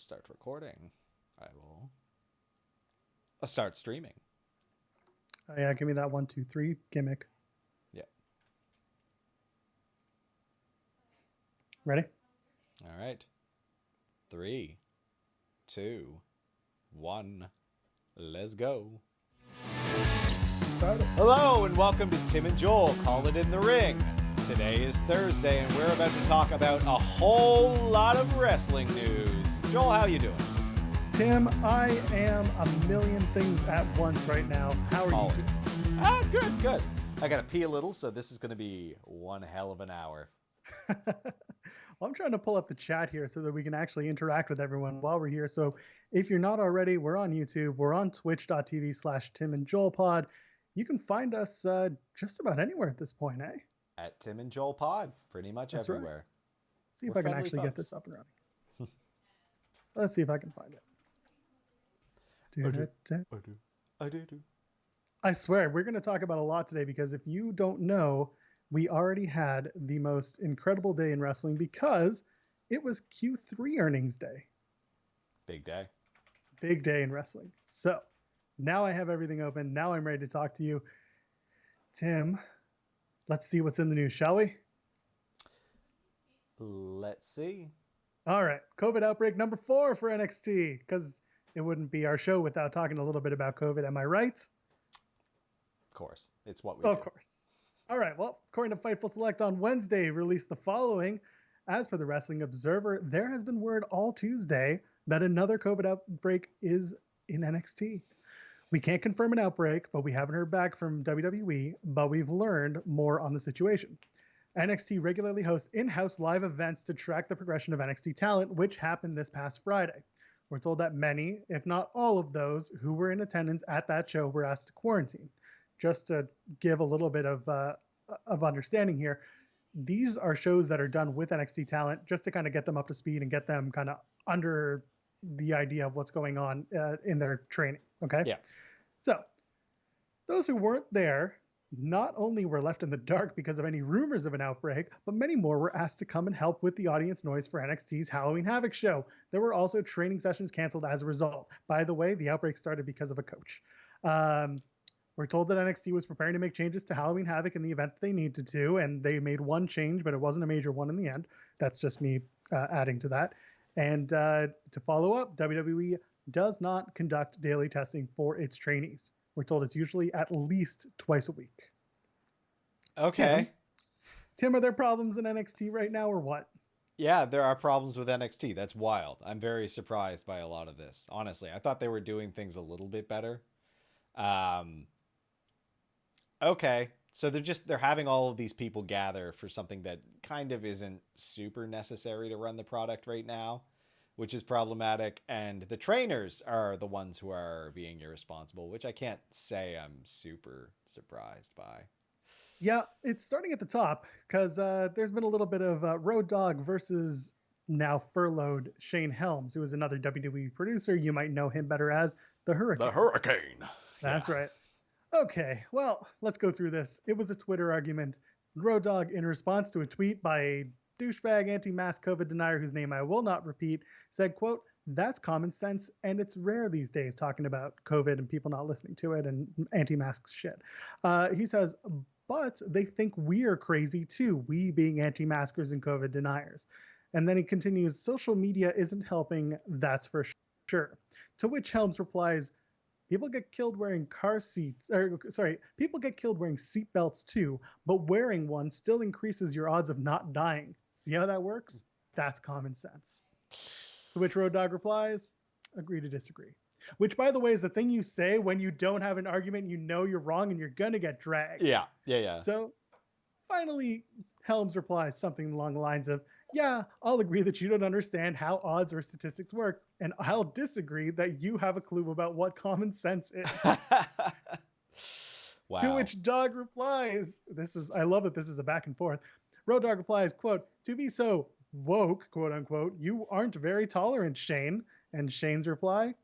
start recording. I will start streaming. Oh, yeah, give me that 1, 2, 3 gimmick. Yeah. Ready? All right. 3, 2, 1. Let's go. Hello and welcome to Tim and Joel Call It in the Ring. Today is Thursday and we're about to talk about a whole lot of wrestling news. Joel, how you doing? Tim, I am a million things at once right now. How are Always. you doing? Good. I gotta pee a little, so this is gonna be one hell of an hour. Well, I'm trying to pull up the chat here so that we can actually interact with everyone while we're here. So if you're not already, we're on YouTube. We're on twitch.tv/TimandJoelPod. You can find us just about anywhere at this point, eh? At Tim and Joel Pod, pretty much That's everywhere. Right. See if I can actually get this up and running. Let's see if I can find it. I do. I swear, we're going to talk about a lot today because if you don't know, we already had the most incredible day in wrestling because it was Q3 earnings day. Big day. Big day in wrestling. So now I have everything open. Now I'm ready to talk to you. Tim, let's see what's in the news, shall we? Let's see. All right. COVID outbreak number 4 for NXT because it wouldn't be our show without talking a little bit about COVID. Am I right? Of course. It's what we do. Of course. All right. Well, according to Fightful Select on Wednesday, released the following. As per the Wrestling Observer, there has been word all Tuesday that another COVID outbreak is in NXT. We can't confirm an outbreak, but we haven't heard back from WWE, but we've learned more on the situation. NXT regularly hosts in-house live events to track the progression of NXT talent, which happened this past Friday. We're told that many, if not all of those who were in attendance at that show were asked to quarantine. Just to give a little bit of understanding here, these are shows that are done with NXT talent just to kind of get them up to speed and get them kind of under the idea of what's going on in their training. Okay. Yeah. So those who weren't there not only were left in the dark because of any rumors of an outbreak, but many more were asked to come and help with the audience noise for NXT's Halloween Havoc show. There were also training sessions canceled as a result. By the way, the outbreak started because of a coach. We're told that NXT was preparing to make changes to Halloween Havoc in the event they needed to, and they made one change, but it wasn't a major one in the end. That's just me adding to that. And to follow up, WWE does not conduct daily testing for its trainees. We're told it's usually at least twice a week. Okay. Tim, are there problems in NXT right now or what? Yeah, there are problems with NXT. That's wild. I'm very surprised by a lot of this. Honestly, I thought they were doing things a little bit better. Okay. So they're having all of these people gather for something that kind of isn't super necessary to run the product right now, which is problematic. And the trainers are the ones who are being irresponsible, which I can't say I'm super surprised by. Yeah, it's starting at the top because there's been a little bit of Road Dogg versus now furloughed Shane Helms, who is another WWE producer. You might know him better as the Hurricane. The Hurricane. That's right. Okay, well, let's go through this. It was a Twitter argument. Road Dogg, in response to a tweet by a douchebag anti-mask COVID denier whose name I will not repeat, said, quote, "That's common sense, and it's rare these days," talking about COVID and people not listening to it and anti-mask shit. He says, "But they think we are crazy too, we being anti-maskers and COVID deniers." And then he continues, "Social media isn't helping, that's for sure." To which Helms replies, people get killed wearing people get killed wearing seatbelts too, but wearing one still increases your odds of not dying. See how that works? That's common sense." To which Road Dogg replies, "Agree to disagree." Which, by the way, is the thing you say when you don't have an argument, you know you're wrong and you're going to get dragged. Yeah. So finally, Helms replies something along the lines of, "Yeah, I'll agree that you don't understand how odds or statistics work, and I'll disagree that you have a clue about what common sense is." Wow. To which Dogg replies, I love that this is a back and forth. Road Dogg replies, quote, "To be so woke, quote unquote, you aren't very tolerant, Shane." And Shane's reply,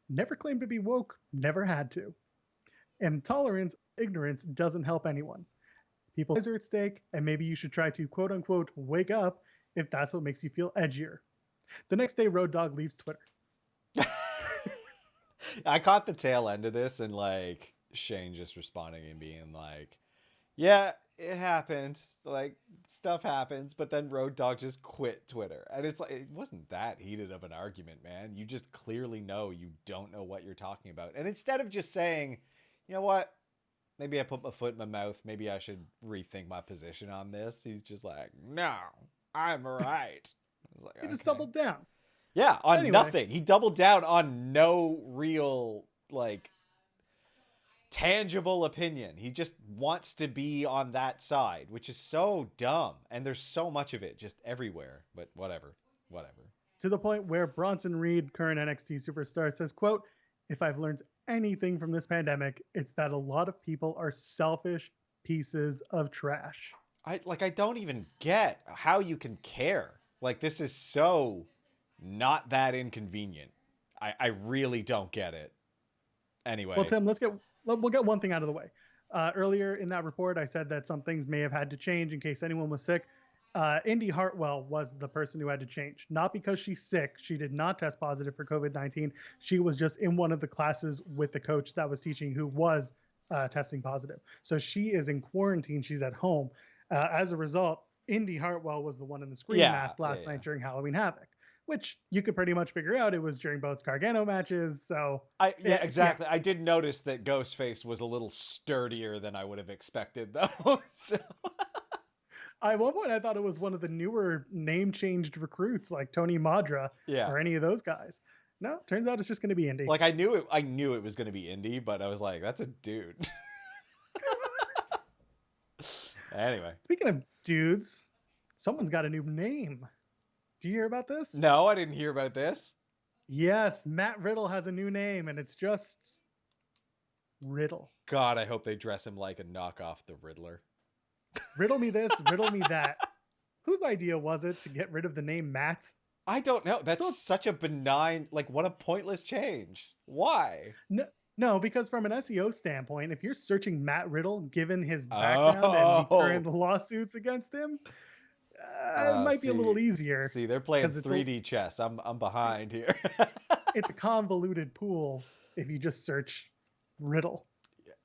"Never claimed to be woke, never had to. Intolerance, ignorance doesn't help anyone. People are at stake, and maybe you should try to, quote-unquote, wake up if that's what makes you feel edgier." The next day, Road Dogg leaves Twitter. I caught the tail end of this and like Shane just responding and being like, yeah, it happened. Like stuff happens, but then Road Dogg just quit Twitter. And it's like it wasn't that heated of an argument, man. You just clearly know you don't know what you're talking about. And instead of just saying, you know what? Maybe I put my foot in my mouth. Maybe I should rethink my position on this. He's just like, no, I'm right. I was like, He just okay. doubled down. Yeah, on Anyway, nothing. He doubled down on no real, like, tangible opinion. He just wants to be on that side, which is so dumb. And there's so much of it just everywhere. But whatever. Whatever. to the point where Bronson Reed, current NXT superstar, says, quote, if I've learned anything from this pandemic, it's that a lot of people are selfish pieces of trash. I don't even get how you can care. Like, this is so not that inconvenient. I really don't get it. Anyway. Well, Tim, we'll get one thing out of the way. Earlier in that report, I said that some things may have had to change in case anyone was sick. Indy Hartwell was the person who had to change, not because she's sick. She did not test positive for COVID-19. She was just in one of the classes with the coach that was teaching who was testing positive. So she is in quarantine. She's at home. As a result, Indy Hartwell was the one in the screen mask last night during Halloween Havoc, which you could pretty much figure out. It was during both Gargano matches. So exactly. Yeah. I did notice that Ghostface was a little sturdier than I would have expected, though. So. At one point, I thought it was one of the newer name-changed recruits, like Tony Madra or any of those guys. No, turns out it's just going to be Indy. Like I knew it was going to be Indy, but I was like, that's a dude. Anyway, speaking of dudes, someone's got a new name. Do you hear about this? No, I didn't hear about this. Yes, Matt Riddle has a new name, and it's just Riddle. God, I hope they dress him like a knockoff the Riddler. Riddle me this, riddle me that. Whose idea was it to get rid of the name Matt? I don't know. That's such a benign, like, what a pointless change. Why? No, because from an SEO standpoint, if you're searching Matt Riddle, given his background and the current lawsuits against him, it might be a little easier. See, they're playing 3D chess. I'm behind here. It's a convoluted pool if you just search Riddle.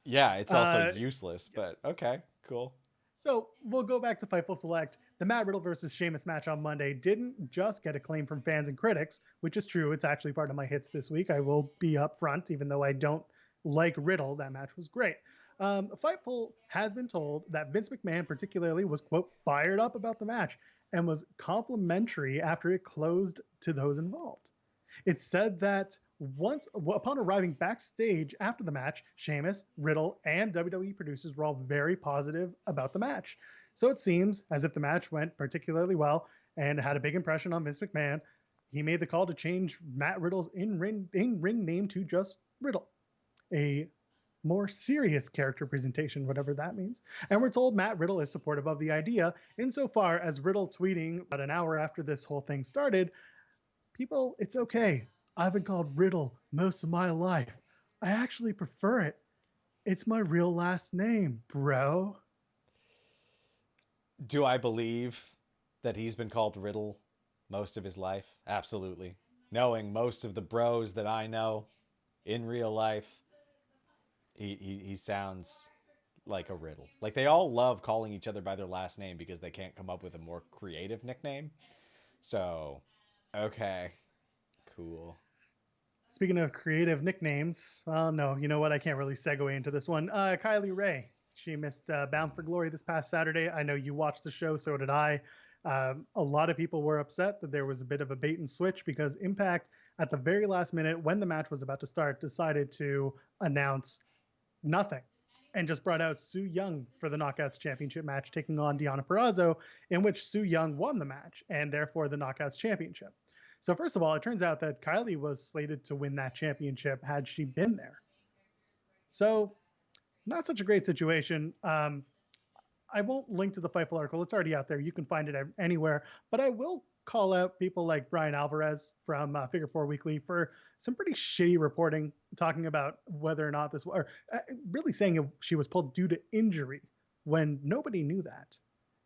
Yeah, it's also useless, but okay, cool. So we'll go back to Fightful Select. The Matt Riddle versus Sheamus match on Monday didn't just get acclaim from fans and critics, which is true. It's actually part of my hits this week. I will be upfront, even though I don't like Riddle. That match was great. Fightful has been told that Vince McMahon particularly was, quote, fired up about the match and was complimentary after it closed to those involved. It said that upon arriving backstage after the match, Sheamus, Riddle, and WWE producers were all very positive about the match. So it seems as if the match went particularly well and had a big impression on Vince McMahon. He made the call to change Matt Riddle's in-ring name to just Riddle, a more serious character presentation, whatever that means. And we're told Matt Riddle is supportive of the idea, insofar as Riddle tweeting about an hour after this whole thing started, people, it's okay. I've been called Riddle most of my life. I actually prefer it. It's my real last name, bro. Do I believe that he's been called Riddle most of his life? Absolutely. Knowing most of the bros that I know in real life, he sounds like a Riddle. Like, they all love calling each other by their last name because they can't come up with a more creative nickname. So, okay. Cool. Speaking of creative nicknames, no, you know what? I can't really segue into this one. Kylie Ray, she missed Bound for Glory this past Saturday. I know you watched the show, so did I. A lot of people were upset that there was a bit of a bait and switch because Impact, at the very last minute, when the match was about to start, decided to announce nothing and just brought out Su Yung for the Knockouts Championship match, taking on Deonna Purrazzo, in which Su Yung won the match and therefore the Knockouts Championship. So first of all, it turns out that Kylie was slated to win that championship had she been there. So not such a great situation. I won't link to the Fightful article. It's already out there. You can find it anywhere. But I will call out people like Brian Alvarez from Figure 4 Weekly for some pretty shitty reporting, talking about whether or not this, or really saying she was pulled due to injury when nobody knew that.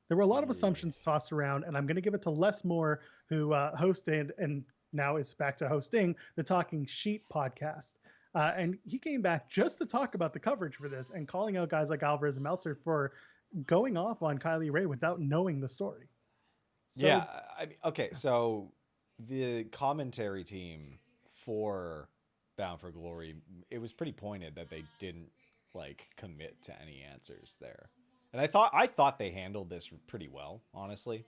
There were a lot of assumptions tossed around, and I'm going to give it to Les Moore, who hosted and now is back to hosting the Talking Sheet podcast. And he came back just to talk about the coverage for this and calling out guys like Alvarez and Meltzer for going off on Kylie Ray without knowing the story. Yeah, So, I mean, okay, so the commentary team for Bound for Glory, it was pretty pointed that they didn't like commit to any answers there. And I thought they handled this pretty well, honestly.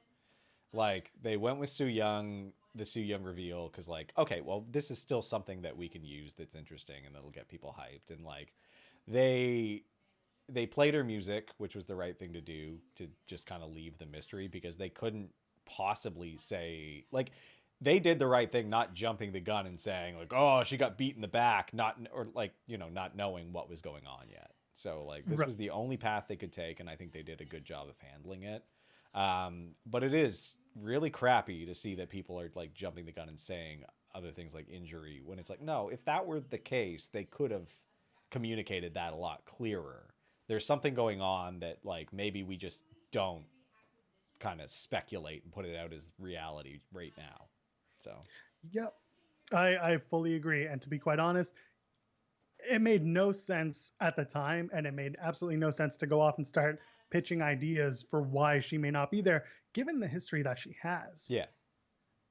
Like they went with Su Young, the Su Young reveal, because like, okay, well, this is still something that we can use that's interesting and that'll get people hyped. And like, they they played her music, which was the right thing to do to just kind of leave the mystery because they couldn't possibly say like they did the right thing, not jumping the gun and saying like, oh, she got beat in the back, not or like not knowing what was going on yet. So like this right. was the only path they could take, and I think they did a good job of handling it. But it is really crappy to see that people are like jumping the gun and saying other things like injury when it's like, no, if that were the case, they could have communicated that a lot clearer. There's something going on that like maybe we just don't kind of speculate and put it out as reality right now. So Yep. I fully agree. And to be quite honest, it made no sense at the time. And it made absolutely no sense to go off and start pitching ideas for why she may not be there, given the history that she has. yeah,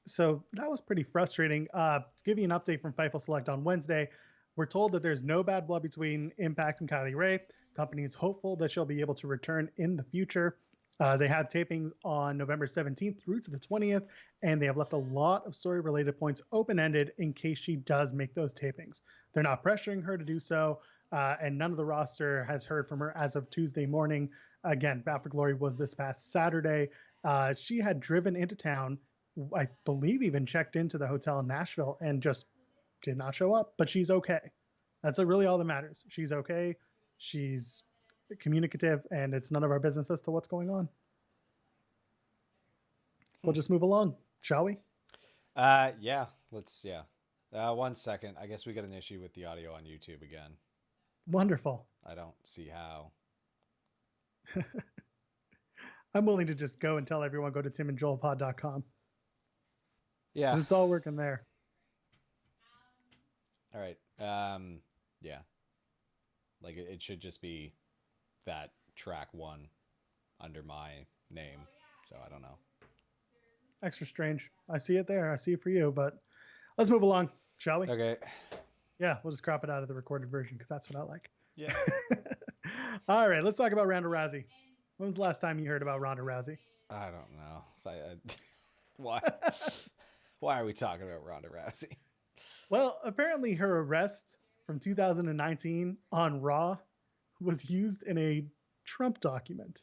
So that was pretty frustrating. To give you an update from Fightful Select on Wednesday, we're told that there's no bad blood between Impact and Kylie Ray. Company is hopeful that she'll be able to return in the future. They have tapings on November 17th through to the 20th, and they have left a lot of story related points open ended in case she does make those tapings. They're not pressuring her to do so, and none of the roster has heard from her as of Tuesday morning. Again, Bound for Glory was this past Saturday. She had driven into town, I believe even checked into the hotel in Nashville and just did not show up, but she's okay. That's really all that matters. She's okay. She's communicative, and it's none of our business as to what's going on. We'll just move along, shall we? yeah, let's. 1 second. I guess we got an issue with the audio on YouTube again. Wonderful. I don't see how. I'm willing to just go and tell everyone go to timandjoelpod.com Yeah. because it's all working there. All right. Yeah. Like it should just be that track one under my name. So I don't know. Extra strange. I see it there. I see it for you, but let's move along, shall we? Okay. Yeah, we'll just crop it out of the recorded version because that's what I like. Yeah. All right, let's talk about Ronda Rousey. When was the last time you heard about Ronda Rousey? I don't know. Why? Why are we talking about Ronda Rousey? Well, apparently her arrest from 2019 on Raw was used in a Trump document.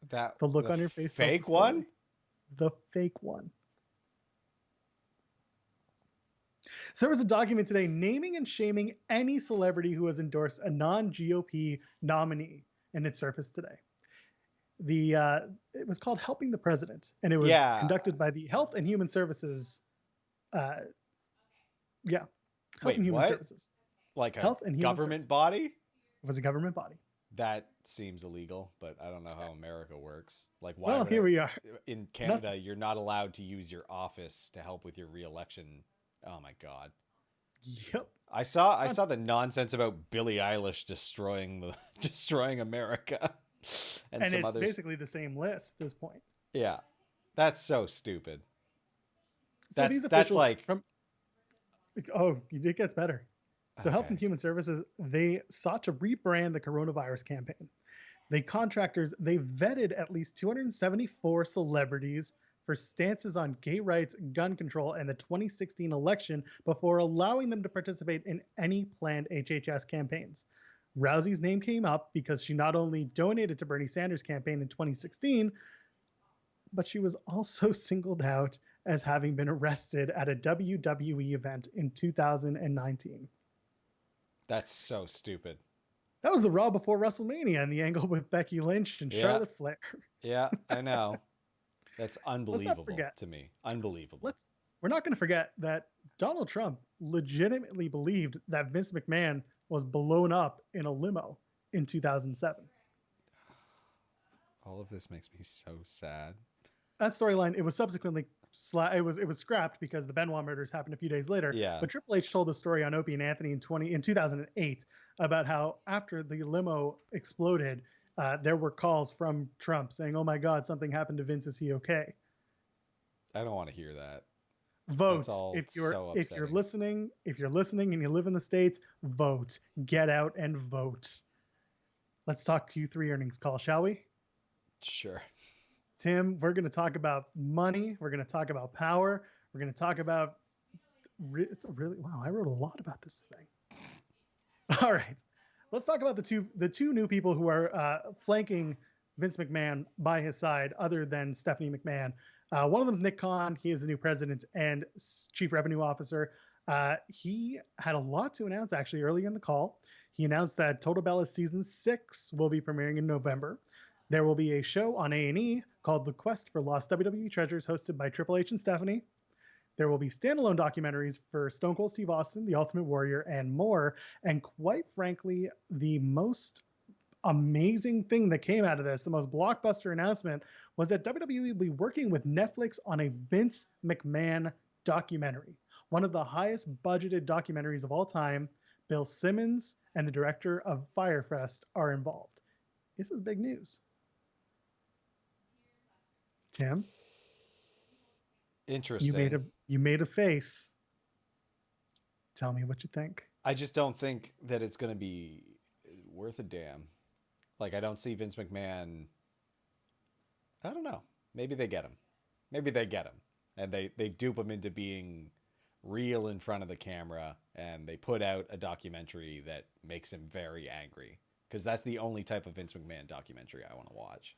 That The look on your face. Fake one? The fake one. So there was a document today naming and shaming any celebrity who has endorsed a non-GOP nominee, and it surfaced today. It was called Helping the President, and it was conducted by the Health and Human Services. Health and Human Services. Like a Health and Human government Services. body? It was a government body. That seems illegal, but I don't know how America works. Like, why? Well, here we are. In Canada, you're not allowed to use your office to help with your reelection. Oh my God. Yep. I saw the nonsense about Billie Eilish destroying America, and some it's others. Basically the same list at this point. Yeah, that's so stupid. So that's like it gets better. So okay. Health and Human Services, they sought to rebrand the coronavirus campaign. They vetted at least 274 celebrities for stances on gay rights, gun control, and the 2016 election before allowing them to participate in any planned HHS campaigns. Rousey's name came up because she not only donated to Bernie Sanders' campaign in 2016, but she was also singled out as having been arrested at a WWE event in 2019. That's so stupid. That was the Raw before WrestleMania and the angle with Becky Lynch and Charlotte Flair. Yeah, I know. That's unbelievable to me. Unbelievable. We're not going to forget that Donald Trump legitimately believed that Vince McMahon was blown up in a limo in 2007. All of this makes me so sad. That storyline, it was subsequently it was scrapped because the Benoit murders happened a few days later. Yeah. But Triple H told a story on Opie and Anthony in 2008 about how after the limo exploded, there were calls from Trump saying, "Oh my God, something happened to Vince. Is he okay?" I don't want to hear that. That's Vote all if so you're upsetting. listening. If you're listening and you live in the States, vote. Get out and vote. Let's talk Q3 earnings call, shall we? Sure. Tim, we're going to talk about money. We're going to talk about power. We're going to talk about. It's a really wow. I wrote a lot about this thing. All right, let's talk about the two new people who are flanking Vince McMahon by his side, other than Stephanie McMahon. One of them is Nick Khan. He is the new president and chief revenue officer. He had a lot to announce actually early in the call. He announced that Total Bellas season 6 will be premiering in November. There will be a show on A&E called The Quest for Lost WWE Treasures, hosted by Triple H and Stephanie. There will be standalone documentaries for Stone Cold Steve Austin, The Ultimate Warrior, and more. And quite frankly, the most amazing thing that came out of this, the most blockbuster announcement, was that WWE will be working with Netflix on a Vince McMahon documentary, one of the highest budgeted documentaries of all time. Bill Simmons and the director of Firefest are involved. This is big news. Tim, Interesting. you made a face. Tell me what you think. I just don't think that it's going to be worth a damn. Like, I don't see Vince McMahon. I don't know. Maybe they get him. Maybe they get him. And they dupe him into being real in front of the camera. And they put out a documentary that makes him very angry. Because that's the only type of Vince McMahon documentary I want to watch.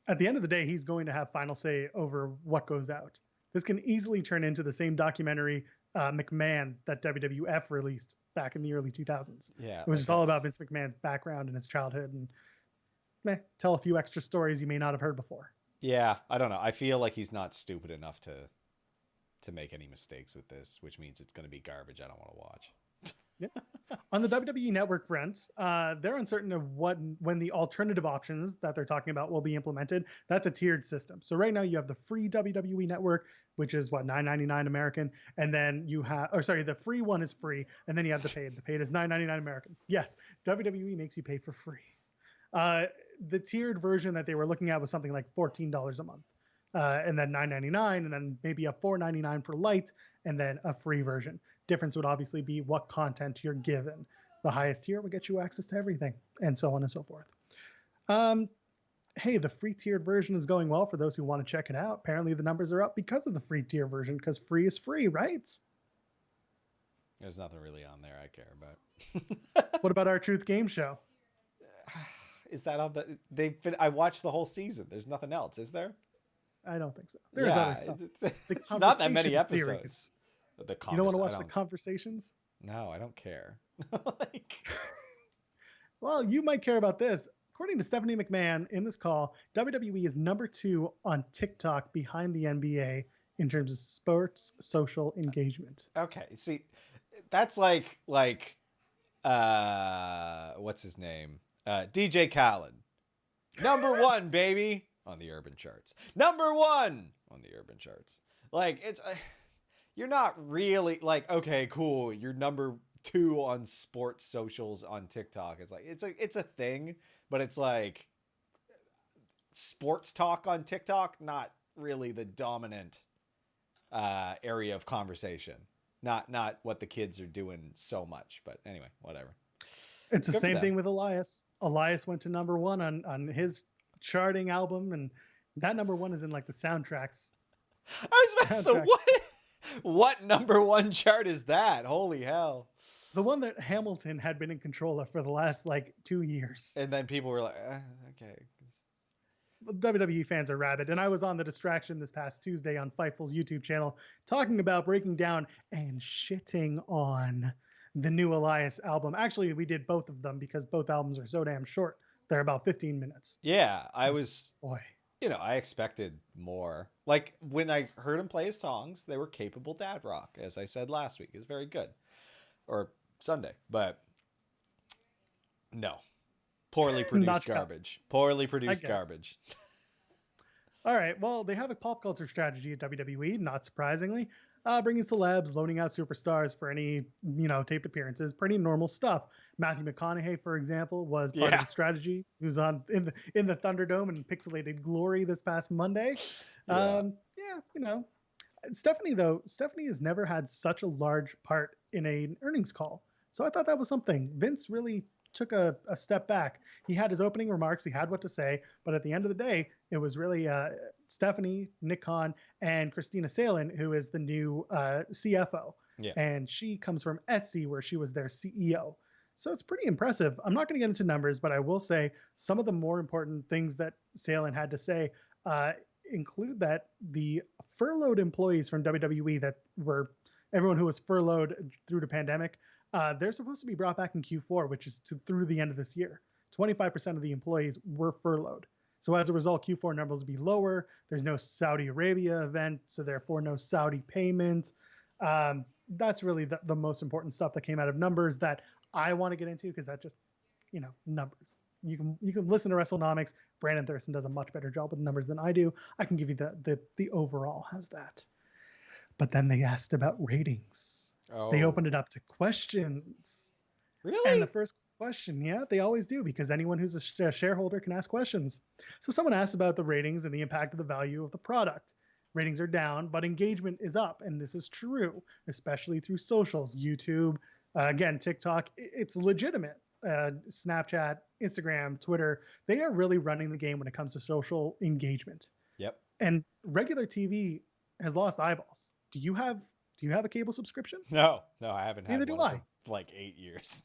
At the end of the day, he's going to have final say over what goes out. This can easily turn into the same documentary McMahon that WWF released back in the early 2000s. Yeah. It was just all about Vince McMahon's background and his childhood, and tell a few extra stories you may not have heard before. Yeah, I don't know. I feel like he's not stupid enough to make any mistakes with this, which means it's going to be garbage I don't want to watch. Yep. On the WWE Network front, they're uncertain of when the alternative options that they're talking about will be implemented. That's a tiered system. So right now you have the free WWE Network, which is what, $9.99 American, and then you have, or sorry, the free one is free, and then you have the paid. The paid is $9.99 American. Yes, WWE makes you pay for free. The tiered version that they were looking at was something like $14 a month, and then $9.99, and then maybe a $4.99 for light, and then a free version. Difference would obviously be what content you're given. The highest tier would get you access to everything, and so on and so forth. Hey, the free tiered version is going well for those who want to check it out. Apparently, the numbers are up because of the free tier version, because free is free, right? There's nothing really on there I care about. What about our Truth Game Show? Is that on the? I watched the whole season. There's nothing else, is there? I don't think so. There's other stuff. It's not that many episodes. Series. The you don't want to watch the conversations? No, I don't care. Well, you might care about this. According to Stephanie McMahon in this call, WWE is number 2 on TikTok behind the NBA in terms of sports social engagement. Okay, see, that's like what's his name? DJ Khaled. Number 1, baby, on the urban charts. Number 1 on the urban charts. Like, it's you're not really like, okay, cool, you're number 2 on sports socials on TikTok. It's like it's a thing, but it's like sports talk on TikTok, not really the dominant area of conversation. Not what the kids are doing so much, but anyway, whatever. It's the same thing with Elias. Elias went to number 1 on his charting album, and that number 1 is in like the soundtracks. I was about to say, what number 1 chart is that? Holy hell. The one that Hamilton had been in control of for the last like 2 years. And then people were like, okay. WWE fans are rabid. And I was on The Distraction this past Tuesday on Fightful's YouTube channel talking about breaking down and shitting on the new Elias album. Actually, we did both of them because both albums are so damn short. They're about 15 minutes. Yeah, I was... Boy. I expected more. Like, when I heard him play his songs, they were capable dad rock, as I said last week. It's very good. Or Sunday. But, no. Poorly produced garbage. Poorly produced garbage. All right. Well, they have a pop culture strategy at WWE, not surprisingly. Bringing celebs, loaning out superstars for any, taped appearances, pretty normal stuff. Matthew McConaughey, for example, was part of Yeah. the strategy. He was on in the Thunderdome in pixelated glory this past Monday. Yeah. Yeah, Stephanie has never had such a large part in an earnings call. So I thought that was something. Vince really took a step back. He had his opening remarks, he had what to say, but at the end of the day, it was really Stephanie, Nick Khan, and Christina Salen, who is the new CFO. Yeah. And she comes from Etsy, where she was their CEO. So it's pretty impressive. I'm not going to get into numbers, but I will say some of the more important things that Salen had to say uh, include that the furloughed employees from WWE that were everyone who was furloughed through the pandemic, they're supposed to be brought back in Q4, which is through the end of this year. 25% of the employees were furloughed. So as a result, Q4 numbers will be lower. There's no Saudi Arabia event, so therefore no Saudi payment. That's really the most important stuff that came out of numbers that I want to get into because that just, numbers. You can listen to WrestleNomics. Brandon Thurston does a much better job with numbers than I do. I can give you the overall. How's that? But then they asked about ratings. They Oh, opened it up to questions. And the really? first question, yeah, they always do because anyone who's a shareholder can ask questions. So someone asked about the ratings and the impact of the value of the product. Ratings are down, but engagement is up. And this is true, especially through socials, YouTube, again, TikTok. It's legitimate. Snapchat, Instagram, Twitter, they are really running the game when it comes to social engagement. Yep. And regular TV has lost eyeballs. Do you have a cable subscription? No, I haven't had Neither do one for I. like 8 years.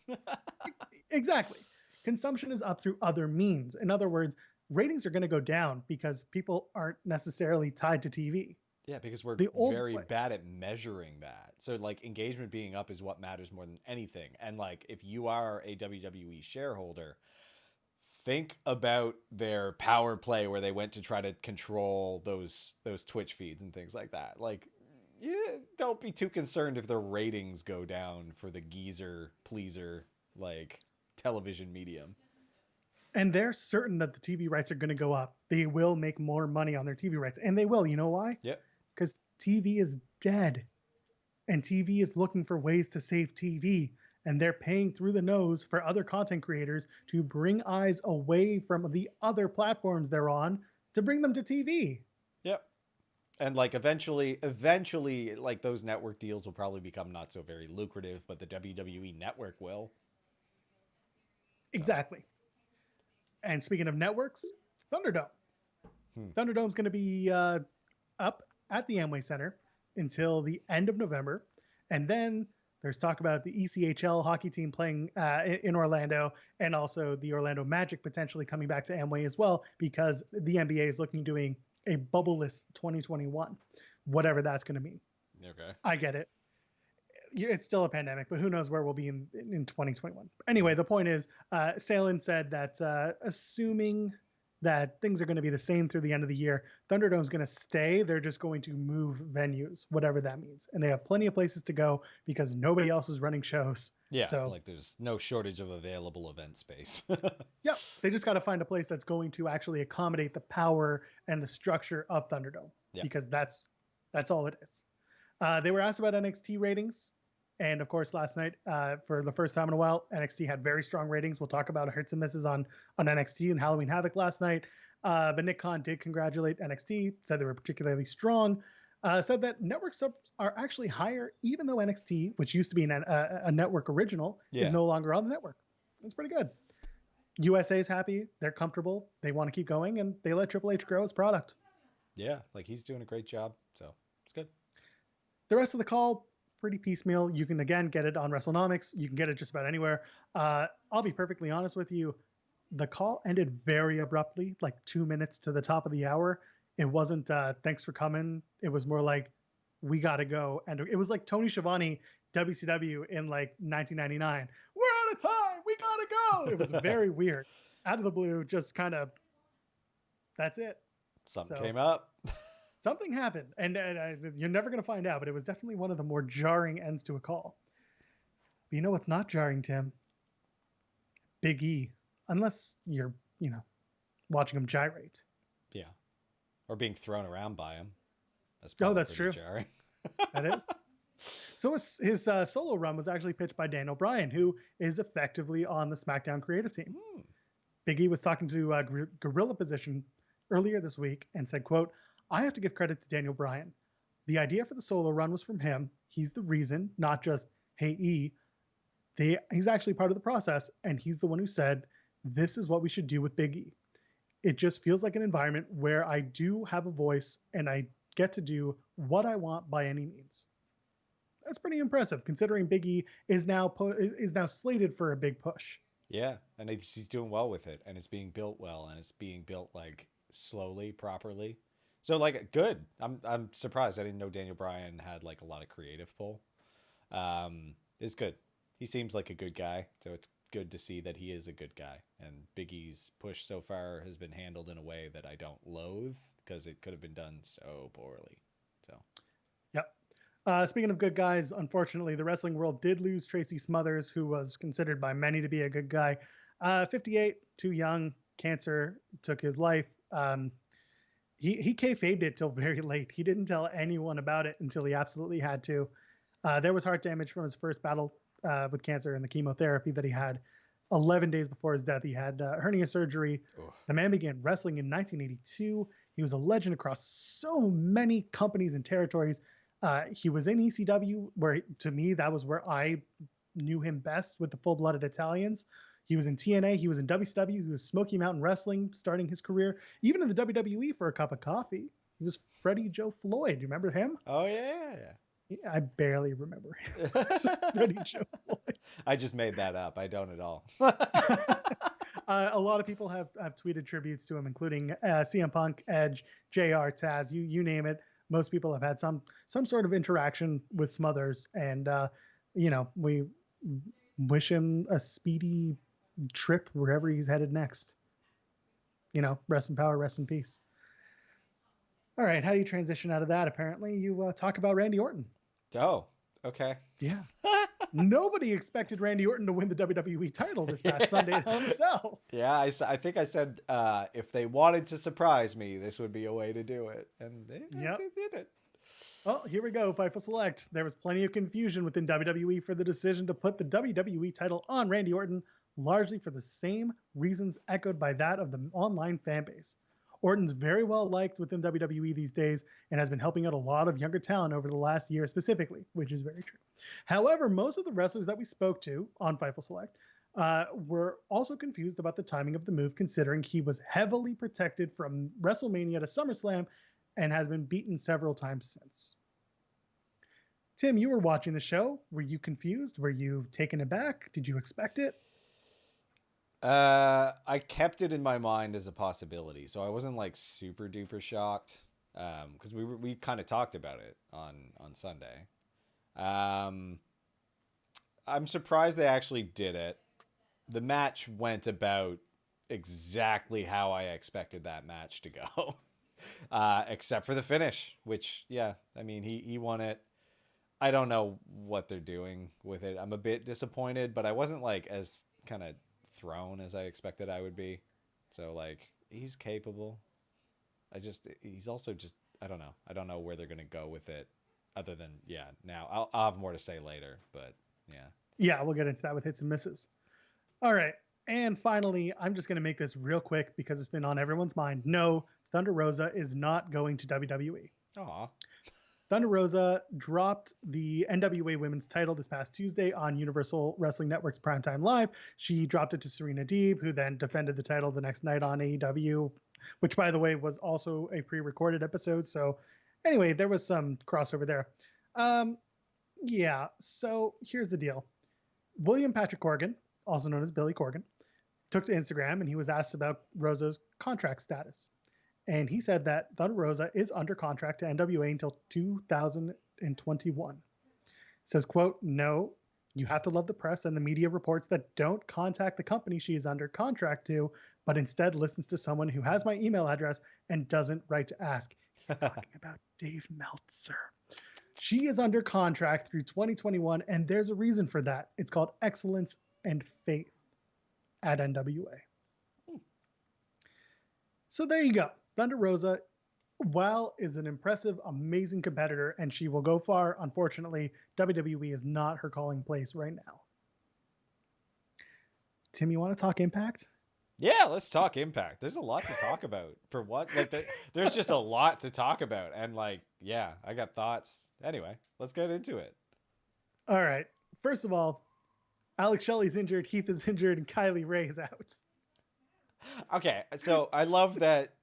Exactly. Consumption is up through other means. In other words, ratings are going to go down because people aren't necessarily tied to TV. Yeah, because we're The old very way. bad at measuring that. So like engagement being up is what matters more than anything. And like if you are a WWE shareholder, think about their power play where they went to try to control those Twitch feeds and things like that. Like yeah, don't be too concerned if the ratings go down for the geezer pleaser like television medium. And they're certain that the TV rights are going to go up. They will make more money on their TV rights. And they will. You know why? Yep. Because TV is dead. And TV is looking for ways to save TV. And they're paying through the nose for other content creators to bring eyes away from the other platforms they're on to bring them to TV. Yep. And like eventually like those network deals will probably become not so very lucrative, but the WWE network will. So, Exactly. And speaking of networks, Thunderdome. hmm. Thunderdome's going to be up at the Amway Center until the end of November. And then there's talk about the ECHL hockey team playing in Orlando and also the Orlando Magic potentially coming back to Amway as well because the NBA is looking doing a bubbleless 2021, whatever that's going to mean. Okay. I get it. It's still a pandemic, but who knows where we'll be in 2021. Hmm. Anyway, the point is, Salen said that assuming that things are going to be the same through the end of the year, Thunderdome's going to stay. They're just going to move venues, whatever that means. And they have plenty of places to go because nobody else is running shows. Yeah, So, like there's no shortage of available event space. yep, they just got to find a place that's going to actually accommodate the power and the structure of Thunderdome Yeah. because that's all it is. They were asked about NXT ratings. And of course, last night, for the first time in a while, NXT had very strong ratings. We'll talk about hits and misses on NXT and Halloween Havoc last night. But Nick Khan did congratulate NXT, said they were particularly strong, said that network subs are actually higher, even though NXT, which used to be a network original, is Yeah. no longer on the network. That's pretty good. USA's happy. They're comfortable. They want to keep going, and they let Triple H grow his product. Yeah, like he's doing a great job. So it's good. The rest of the call, pretty piecemeal. You can, again, get it on WrestleNomics. You can get it just about anywhere. I'll be perfectly honest with you. The call ended very abruptly, like 2 minutes to the top of the hour. It wasn't thanks for coming. It was more like, we got to go. And it was like Tony Schiavone, WCW in like 1999. We're out of time. We got to go. It was very weird. Out of the blue, just kind of, that's it. Something So came up. something happened, and you're never going to find out, but it was definitely one of the more jarring ends to a call. But you know what's not jarring, Tim? Big E. Unless you're, watching him gyrate. Yeah. or being thrown around by him. That's Oh, probably that's pretty true. jarring. That is. So his solo run was actually pitched by Daniel Bryan, who is effectively on the SmackDown creative team. Big E was talking to Gorilla Position earlier this week and said, quote, I have to give credit to Daniel Bryan. The idea for the solo run was from him. He's the reason, not just, hey, E. He's actually part of the process, and he's the one who said, this is what we should do with Big E. It just feels like an environment where I do have a voice and I get to do what I want by any means. That's pretty impressive, considering Big E is now slated for a big push. Yeah, and he's doing well with it, and it's being built well, and it's being built like slowly, properly. So like, good. I'm surprised. I didn't know Daniel Bryan had like a lot of creative pull. It's good. He seems like a good guy, so it's good to see that he is a good guy. And Big E's push so far has been handled in a way that I don't loathe, because it could have been done so poorly. So, yep. Speaking of good guys, unfortunately, the wrestling world did lose Tracy Smothers, who was considered by many to be a good guy. 58, too young, cancer took his life. He kayfabed it till very late. He didn't tell anyone about it until he absolutely had to. There was heart damage from his first battle with cancer and the chemotherapy that he had. 11 days before his death, he had hernia surgery. Oof. The man began wrestling in 1982. He was a legend across so many companies and territories. He was in ECW, where to me, that was where I knew him best with the Full-Blooded Italians. He was in TNA. He was in WCW. He was Smoky Mountain Wrestling, starting his career. Even in the WWE for a cup of coffee. He was Freddie Joe Floyd. You remember him? Oh, yeah. I barely remember him. Freddie Joe Floyd. I just made that up. I don't at all. A lot of people have tweeted tributes to him, including CM Punk, Edge, JR, Taz, you name it. Most people have had some sort of interaction with Smothers, and we wish him a speedy trip wherever he's headed next. Rest in power, rest in peace. All right, how do you transition out of that? Apparently, you talk about Randy Orton. Oh, okay. Yeah. Nobody expected Randy Orton to win the WWE title this past Sunday at Hell in a Cell. Yeah, I think I said if they wanted to surprise me, this would be a way to do it. And they did it. Well, here we go, Fightful Select. There was plenty of confusion within WWE for the decision to put the WWE title on Randy Orton, largely for the same reasons echoed by that of the online fan base. Orton's very well liked within WWE these days and has been helping out a lot of younger talent over the last year specifically, which is very true. However, most of the wrestlers that we spoke to on Fightful Select were also confused about the timing of the move, considering he was heavily protected from WrestleMania to SummerSlam and has been beaten several times since. Tim, you were watching the show. Were you confused? Were you taken aback? Did you expect it? I kept it in my mind as a possibility, so I wasn't like super duper shocked, because we kind of talked about it on Sunday. I'm surprised they actually did it. The match went about exactly how I expected that match to go, except for the finish, which, yeah, I mean, he won it. I don't know what they're doing with it. I'm a bit disappointed, but I wasn't like as kind of thrown as I expected I would be. So like, he's capable. He's also just, I don't know. I don't know where they're going to go with it other than, yeah, now I'll have more to say later, but yeah. Yeah, we'll get into that with hits and misses. All right. And finally, I'm just going to make this real quick because it's been on everyone's mind. No, Thunder Rosa is not going to WWE. Aw. Thunder Rosa dropped the NWA Women's title this past Tuesday on Universal Wrestling Network's Primetime Live. She dropped it to Serena Deeb, who then defended the title the next night on AEW, which, by the way, was also a pre-recorded episode. So anyway, there was some crossover there. Yeah, so here's the deal. William Patrick Corgan, also known as Billy Corgan, took to Instagram and he was asked about Rosa's contract status. And he said that Thunder Rosa is under contract to NWA until 2021. Says, quote, no, you have to love the press and the media reports that don't contact the company she is under contract to, but instead listens to someone who has my email address and doesn't write to ask. He's talking about Dave Meltzer. She is under contract through 2021, and there's a reason for that. It's called excellence and faith at NWA. So there you go. Thunder Rosa Wow is an impressive, amazing competitor, and she will go far. Unfortunately, WWE is not her calling place right now. Tim, you want to talk Impact? Yeah, let's talk Impact. There's a lot to talk about. For what? There's just a lot to talk about. And yeah, I got thoughts. Anyway, let's get into it. All right. First of all, Alex Shelley's injured, Heath is injured, and Kylie Ray is out. Okay, so I love that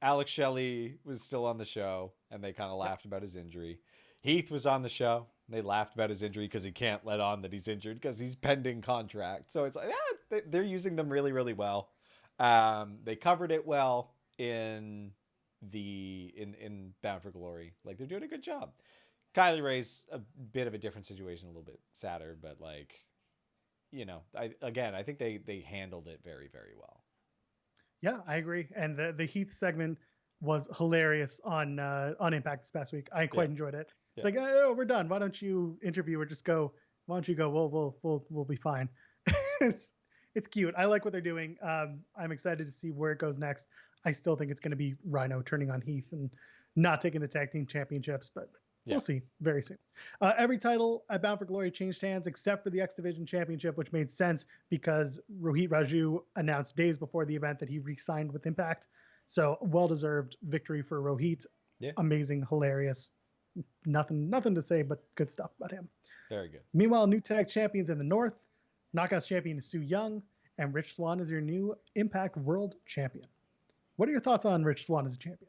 Alex Shelley was still on the show and they kind of Yep. laughed about his injury. Heath was on the show. They laughed about his injury because he can't let on that he's injured because he's pending contract. So it's like, yeah, they're using them really, really well. They covered it well in in Bound for Glory. Like they're doing a good job. Kylie Ray's a bit of a different situation, a little bit sadder, but I think they handled it very, very well. Yeah, I agree. And the Heath segment was hilarious on Impact this past week. I Yeah, quite enjoyed it. It's yeah, like, oh, we're done. Why don't you interview or just go? Why don't you go? We'll be fine. it's it's cute. I like what they're doing. I'm excited to see where it goes next. I still think it's going to be Rhino turning on Heath and not taking the tag team championships, but yeah. we'll see very soon. Every title at Bound for Glory changed hands except for the X Division Championship, which made sense because Rohit Raju announced days before the event that he re-signed with Impact. So well-deserved victory for Rohit. Yeah, Amazing, hilarious. Nothing to say but good stuff about him. very good. Meanwhile, new tag champions in the North. Knockouts champion is Su Young, and Rich Swann is your new Impact World Champion. What are your thoughts on Rich Swann as a champion?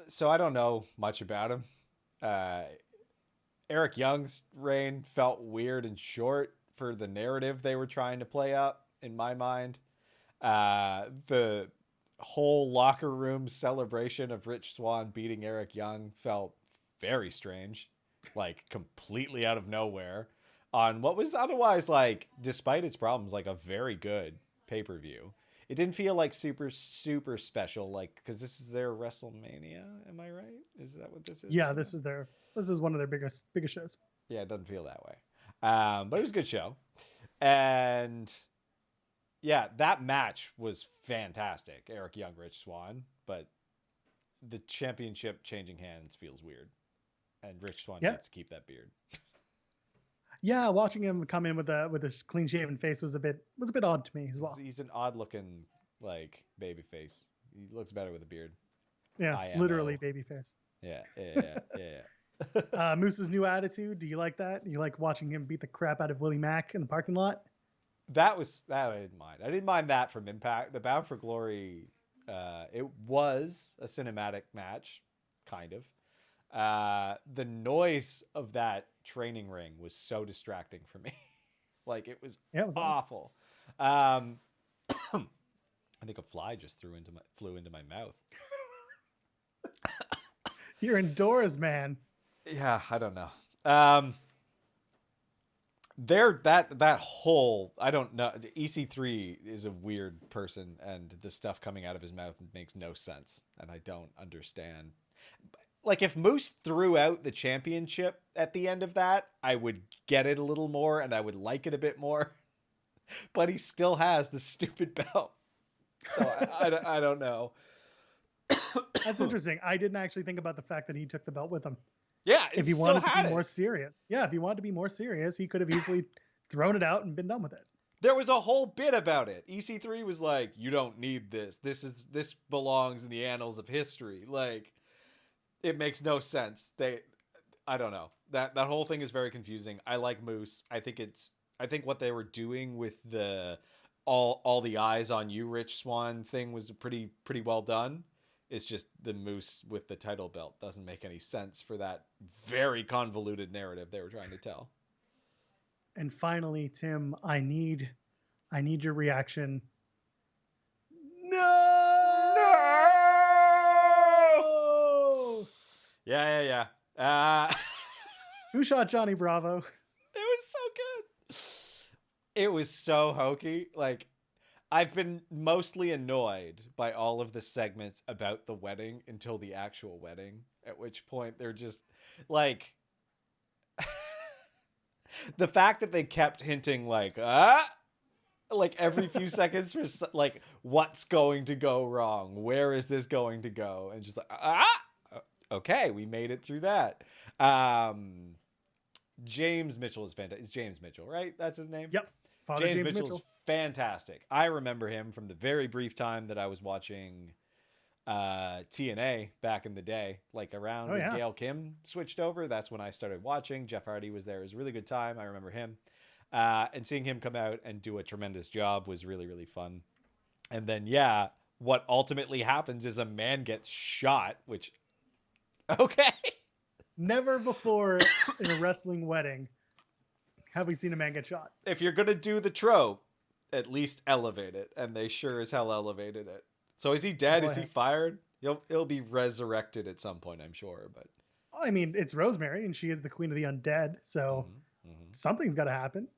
So I don't know much about him. Uh, Eric Young's reign felt weird and short for the narrative they were trying to play up, in my mind. The whole locker room celebration of Rich Swann beating Eric Young felt very strange, like completely out of nowhere on what was otherwise, despite its problems, like a very good pay-per-view. It didn't feel like super super special, like because this is their WrestleMania. Am I right? Is that what this is? Yeah, Yeah. this is one of their biggest shows. Yeah, it doesn't feel that way. But it was a good show. And yeah, that match was fantastic. Eric Young, Rich Swann. But the championship changing hands feels weird. And Rich Swann Yeah, needs to keep that beard. yeah. Watching him come in with a clean shaven face was a bit odd to me as well. He's an odd looking, baby face. He looks better with a beard. Yeah, literally IMO. baby face. Yeah, yeah, yeah, yeah. Moose's new attitude. Do you like that? You like watching him beat the crap out of Willie Mack in the parking lot? That I didn't mind. I didn't mind that from Impact. The Bound for Glory, it was a cinematic match, kind of. The noise of that training ring was so distracting for me. It was Yeah, it was on. awful. I think a fly just flew into my mouth. You're indoors, man. Yeah, I don't know. That whole, I don't know, EC3 is a weird person, and the stuff coming out of his mouth makes no sense, and I don't understand. Like, if Moose threw out the championship at the end of that, I would get it a little more and I would like it a bit more. But he still has the stupid belt, so I don't know. That's interesting. I didn't actually think about the fact that he took the belt with him. Yeah, If he he still wanted to had be more it. serious, yeah, if he wanted to be more serious, he could have easily thrown it out and been done with it. There was a whole bit about it. EC3 was like, "You don't need this. This belongs in the annals of history." Like, it makes no sense. I don't know. That whole thing is very confusing. I like Moose. I think what they were doing with the all the eyes on you, Rich Swann thing was pretty well done. It's just the Moose with the title belt doesn't make any sense for that very convoluted narrative they were trying to tell. And finally, Tim, I need your reaction. No! No! Yeah. Uh, Who shot Johnny Bravo? It was so good. It was so hokey. I've been mostly annoyed by all of the segments about the wedding until the actual wedding, at which point they're just like the fact that they kept hinting like every few seconds for like what's going to go wrong, where is this going to go, and just like okay, we made it through that. James Mitchell is fantastic. It's James Mitchell, right? That's his name. Yep. Father James James Mitchell is Mitchell. fantastic. I remember him from the very brief time that I was watching TNA back in the day, like around Oh when yeah. Gail Kim switched over. That's when I started watching. Jeff Hardy was there. It was a really good time. I remember him. And seeing him come out and do a tremendous job was really, really fun. And then, yeah, what ultimately happens is a man gets shot, which, okay. Never before in a wrestling wedding have we seen a man get shot. If you're going to do the trope, at least elevate it. And they sure as hell elevated it. So is he dead? Boy, Is he fired? He'll be resurrected at some point, I'm sure. But I mean, it's Rosemary, and she is the queen of the undead, so something's got to happen,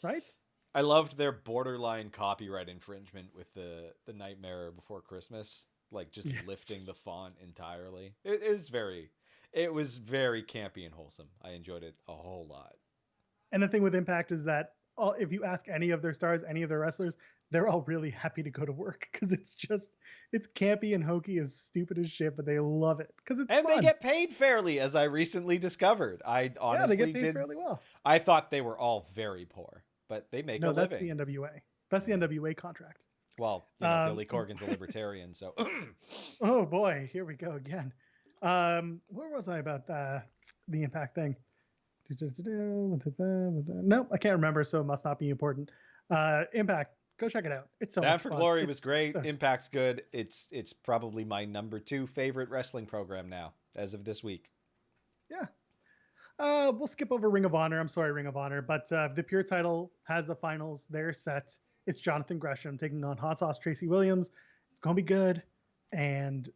right? I loved their borderline copyright infringement with the Nightmare Before Christmas, like just lifting the font entirely. It was very campy and wholesome. I enjoyed it a whole lot. And the thing with Impact is that if you ask any of their stars, any of their wrestlers, they're all really happy to go to work because it's campy and hokey as stupid as shit, but they love it because it's and fun. They get paid fairly, as I recently discovered. I honestly they get paid fairly well. I thought they were all very poor, but they make a living. No, that's the NWA. That's the NWA contract. Well, Billy Corgan's a libertarian, so. Oh boy, here we go again. Where was I about the Impact thing? Nope, I can't remember, so it must not be important. Impact, go check it out. It's so Bound much for fun. Glory was great. Impact's good. It's probably my number 2 favorite wrestling program now, as of this week. Yeah. We'll skip over Ring of Honor. I'm sorry, Ring of Honor, but the Pure title has the finals. They're set. It's Jonathan Gresham taking on Hot Sauce Tracy Williams. It's gonna be good. And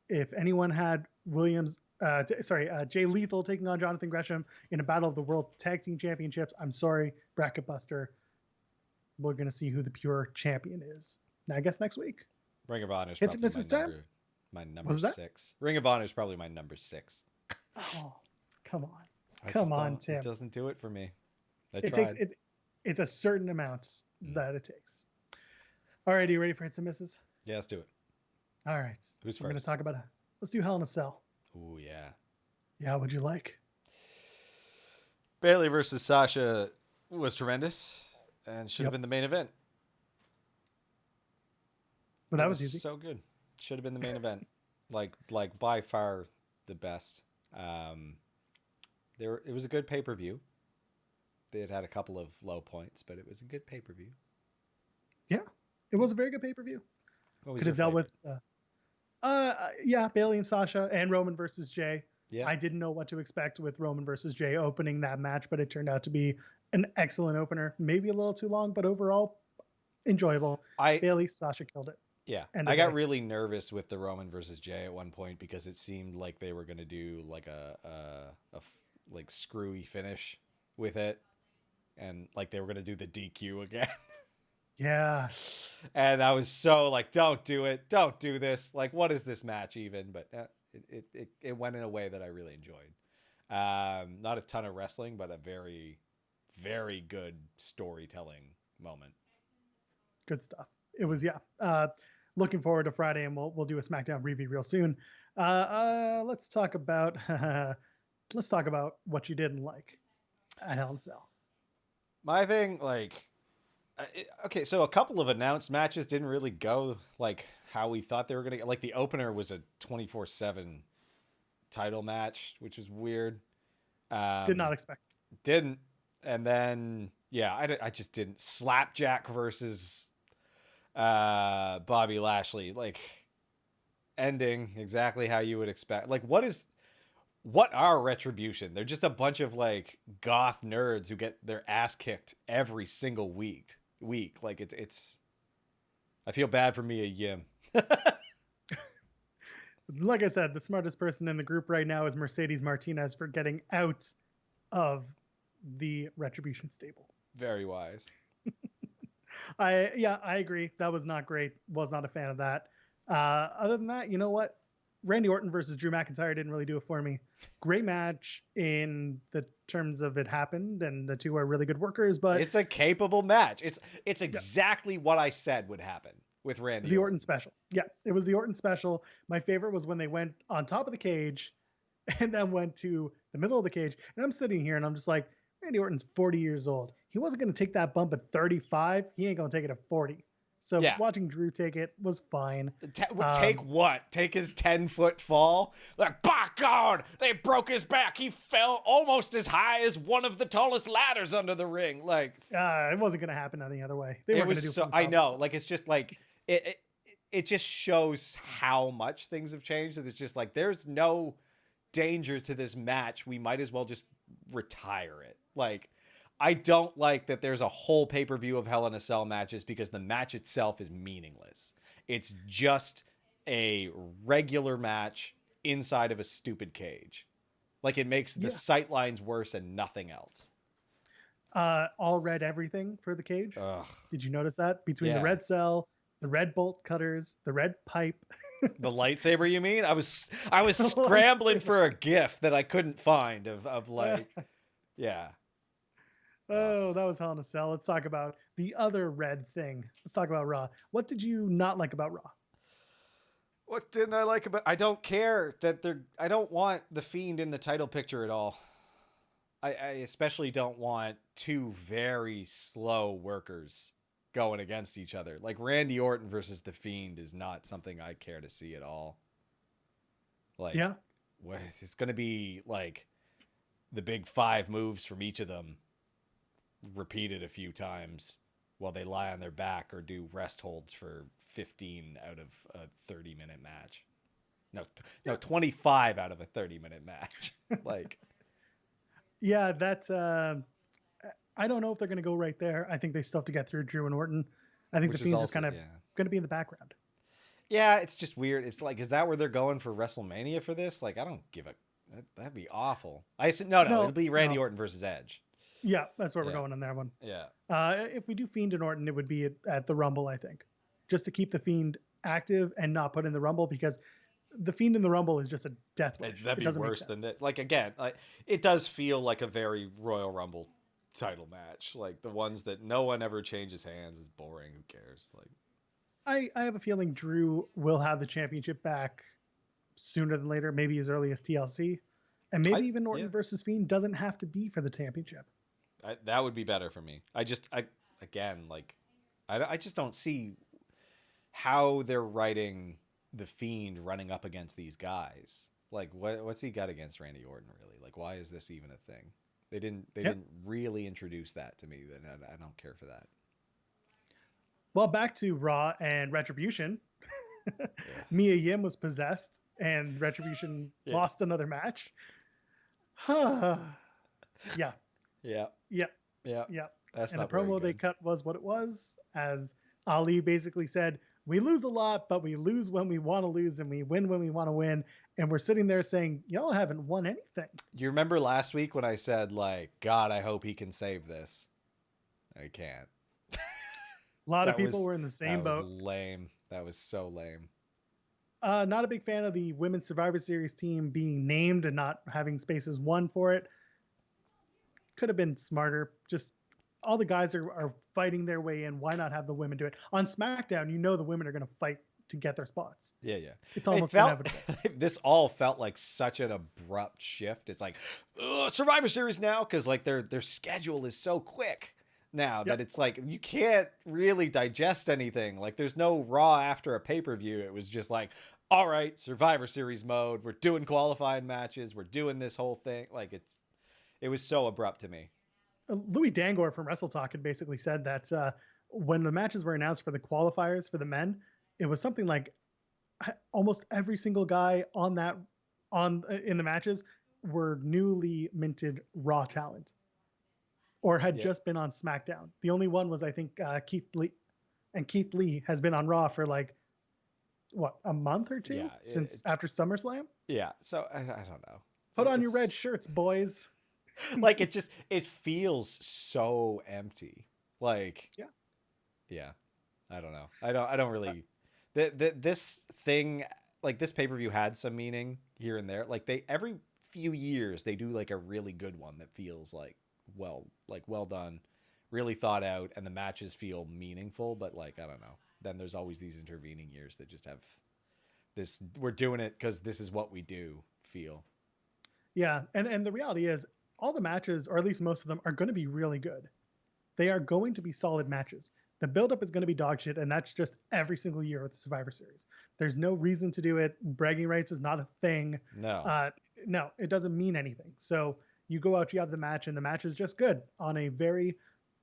if anyone had Williams, Jay Lethal taking on Jonathan Gresham in a battle of the World Tag Team Championships, I'm sorry, Bracket Buster. We're gonna see who the Pure champion is. Now, I guess next week. Ring of Honor is It's probably Mrs. my number 6. Ring of Honor is probably my number 6. Oh, come on. Come on, Tim. It doesn't do it for me. It's a certain amount that it takes. All right, are you ready for hits and misses? Yeah, let's do it. All right. Who's first? We're going to talk about let's do Hell in a Cell. Ooh, yeah. Yeah, what'd you like? Bayley versus Sasha was tremendous and should have been the main event. But that was easy. So good. Should have been the main event. Like by far the best. It was a good pay-per-view. They had a couple of low points, but it was a good pay-per-view. Yeah, it was a very good pay-per-view. Could have dealt with Bayley and Sasha and Roman versus Jay. Yeah. I didn't know what to expect with Roman versus Jay opening that match, but it turned out to be an excellent opener. Maybe a little too long, but overall enjoyable. Bayley, Sasha killed it. Yeah, I got really nervous with the Roman versus Jay at one point because it seemed like they were going to do like a screwy finish with it, and like they were going to do the DQ again. Yeah. And I was so like, don't do it. Don't do this. Like, what is this match even? But it went in a way that I really enjoyed. Not a ton of wrestling, but a very, very good storytelling moment. Good stuff. It was, looking forward to Friday, and we'll do a SmackDown review real soon. Let's talk about what you didn't like at Hell in a Cell. My thing, okay, so a couple of announced matches didn't really go like how we thought they were gonna. Like the opener was a 24/7 title match, which was weird. Did not expect. Didn't, and then I just didn't. Slapjack versus Bobby Lashley, like ending exactly how you would expect. Like what are Retribution? They're just a bunch of like goth nerds who get their ass kicked every single week. Like it's I feel bad for Mia Yim. Like I said, the smartest person in the group right now is Mercedes Martinez for getting out of the Retribution stable. Very wise. I agree. That was not great. Was not a fan of that. Other than that, you know what? Randy Orton versus Drew McIntyre didn't really do it for me. Great match in the terms of it happened, and the two are really good workers. But it's a capable match. It's exactly what I said would happen with Randy the Orton special. Yeah, it was the Orton special. My favorite was when they went on top of the cage and then went to the middle of the cage. And I'm sitting here and I'm just like, Randy Orton's 40 years old. He wasn't going to take that bump at 35. He ain't going to take it at 40. So watching Drew take it was fine. Take what? Take his 10-foot fall? Like, by God, they broke his back. He fell almost as high as one of the tallest ladders under the ring. Like, it wasn't going to happen any other way. They weren't going to do it. I know. Like, it's just like it just shows how much things have changed. That it's just like there's no danger to this match. We might as well just retire it. Like, I don't like that there's a whole pay-per-view of Hell in a Cell matches because the match itself is meaningless. It's just a regular match inside of a stupid cage. Like, it makes the sight lines worse and nothing else. All red everything for the cage. Ugh. Did you notice that? Between the red cell, the red bolt cutters, the red pipe. The lightsaber, you mean? I was scrambling for a GIF that I couldn't find of like, yeah. Oh, that was Hell in a Cell. Let's talk about the other red thing. Let's talk about Raw. What did you not like about Raw? What didn't I like about? I don't care that I don't want the Fiend in the title picture at all. I especially don't want two very slow workers going against each other. Like Randy Orton versus the Fiend is not something I care to see at all. Like, it's going to be like the big 5 moves from each of them repeated a few times while they lie on their back or do rest holds for 15 out of a 30-minute match. No, 25 out of a 30-minute match. Like, yeah, that's I don't know if they're going to go right there. I think they still have to get through Drew and Orton. I think the Fiend's just kind of going to be in the background. Yeah, it's just weird. It's like, is that where they're going for WrestleMania for this? Like, I don't give a... That'd be awful. No, it'll be Randy Orton versus Edge. Yeah, that's where we're going on that one. Yeah. If we do Fiend and Orton, it would be at the Rumble, I think. Just to keep the Fiend active and not put in the Rumble, because the Fiend in the Rumble is just a death wish. That'd be worse than that. Like, again, it does feel like a very Royal Rumble title match. Like, the ones that no one ever changes hands is boring. Who cares? Like, I have a feeling Drew will have the championship back sooner than later, maybe as early as TLC. And maybe even Orton versus Fiend doesn't have to be for the championship. That would be better for me. I just don't see how they're writing the Fiend running up against these guys. Like, what's he got against Randy Orton, really? Like, why is this even a thing? They didn't really introduce that to me. Then I don't care for that. Well, back to Raw and Retribution. Mia Yim was possessed, and Retribution lost another match. Yeah. That's and not the promo they cut was what it was, as Ali basically said, we lose a lot, but we lose when we want to lose, and we win when we want to win. And we're sitting there saying, y'all haven't won anything. Do you remember last week when I said, like, God, I hope he can save this? I can't. A lot of people were in the same boat. That was lame. That was so lame. Not a big fan of the Women's Survivor Series team being named and not having spaces won for it. Could have been smarter. Just all the guys are fighting their way in. Why not have the women do it? On SmackDown, you know the women are going to fight to get their spots. Yeah. It's almost inevitable. This all felt like such an abrupt shift. It's like, Survivor Series now, because like their schedule is so quick now that it's like you can't really digest anything. Like, there's no Raw after a pay-per-view. It was just like, all right, Survivor Series mode. We're doing qualifying matches. We're doing this whole thing. Like, it was so abrupt to me. Louis Dangor from Wrestle Talk had basically said that when the matches were announced for the qualifiers for the men, it was something like almost every single guy in the matches were newly minted Raw talent or had just been on SmackDown. The only one was, I think, Keith Lee, and Keith Lee has been on Raw for like a month or two since after SummerSlam. Yeah. So I don't know. Put on your red shirts, boys. Like, it feels so empty. Like, yeah. I don't know. I don't really. This thing like this pay-per-view had some meaning here and there. Like they every few years they do like a really good one that feels like well done, really thought out, and the matches feel meaningful. But like I don't know. Then there's always these intervening years that just have this. We're doing it because this is what we do. Feel. Yeah, and the reality is, all the matches, or at least most of them, are going to be really good. They are going to be solid matches. The buildup is going to be dog shit, and that's just every single year with the Survivor Series. There's no reason to do it. Bragging rights is not a thing. No. No, it doesn't mean anything. So you go out, you have the match, and the match is just good on a very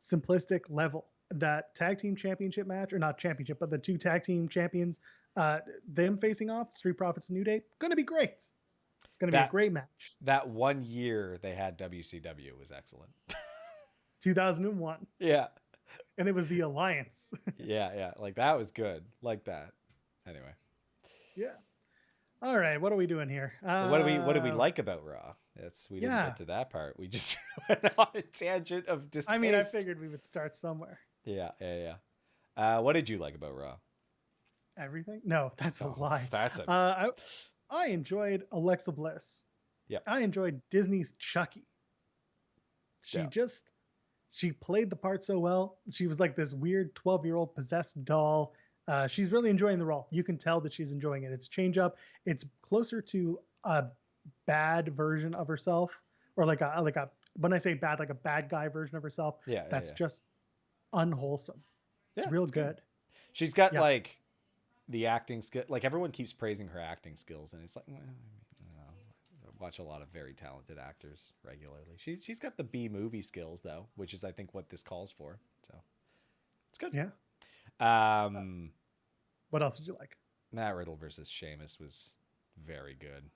simplistic level. That tag team championship match, or not championship, but the two tag team champions, them facing off, Street Profits and New Day, going to be great. It's going to be a great match. That 1 year they had WCW was excellent. 2001. Yeah. And it was the Alliance. yeah. Like that was good. Like that. Anyway. Yeah. All right. What are we doing here? What do we like about Raw? We didn't get to that part. We just went on a tangent of distaste. I mean, I figured we would start somewhere. Yeah. What did you like about Raw? Everything? No, that's a lie. That's a. I enjoyed Alexa Bliss. Yeah. I enjoyed Disney's Chucky. She played the part so well. She was like this weird 12-year-old possessed doll. She's really enjoying the role. You can tell that she's enjoying it. It's change up. It's closer to a bad version of herself, or like a when I say bad, like a bad guy version of herself. Yeah. That's just unwholesome. It's real good. She's got like the acting skill. Like everyone keeps praising her acting skills, and it's like, I watch a lot of very talented actors regularly. She's got the B movie skills though, which is I think what this calls for. So it's good. Yeah. What else did you like? Matt Riddle versus Sheamus was very good.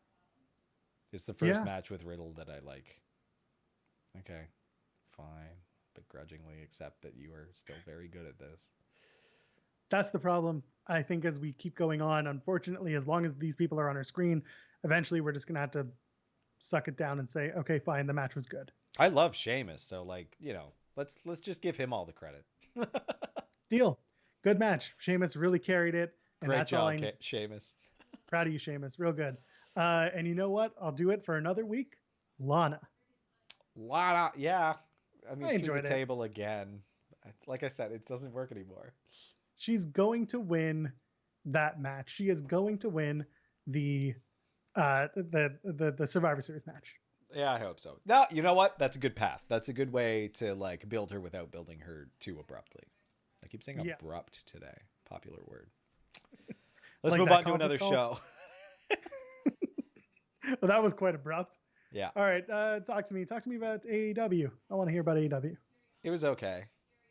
It's the first match with Riddle that I like. Okay, fine. Begrudgingly accept that you are still very good at this. That's the problem. I think as we keep going on, unfortunately, as long as these people are on our screen, eventually we're just going to have to suck it down and say, okay, fine, the match was good. I love Sheamus, so let's just give him all the credit. Deal. Good match. Sheamus really carried it. And Great job, Sheamus. Proud of you, Sheamus. Real good. And you know what? I'll do it for another week. Lana, yeah. I mean, I enjoyed the table again. Like I said, it doesn't work anymore. She's going to win that match. She is going to win the Survivor Series match. Yeah, I hope so. No, you know what? That's a good path. That's a good way to like build her without building her too abruptly. I keep saying abrupt today. Popular word. Let's move on to another show. Well, that was quite abrupt. Yeah. All right. Talk to me about AEW. I want to hear about AEW. It was okay.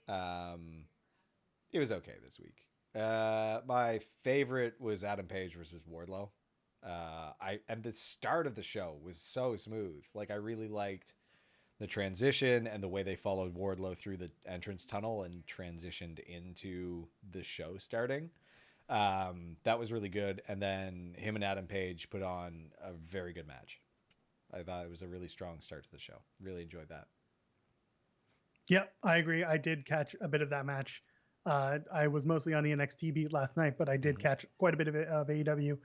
It was okay this week. My favorite was Adam Page versus Wardlow. And the start of the show was so smooth. Like I really liked the transition and the way they followed Wardlow through the entrance tunnel and transitioned into the show starting. That was really good. And then him and Adam Page put on a very good match. I thought it was a really strong start to the show. Really enjoyed that. Yep, I agree. I did catch a bit of that match. I was mostly on the NXT beat last night, but I did catch quite a bit of AEW.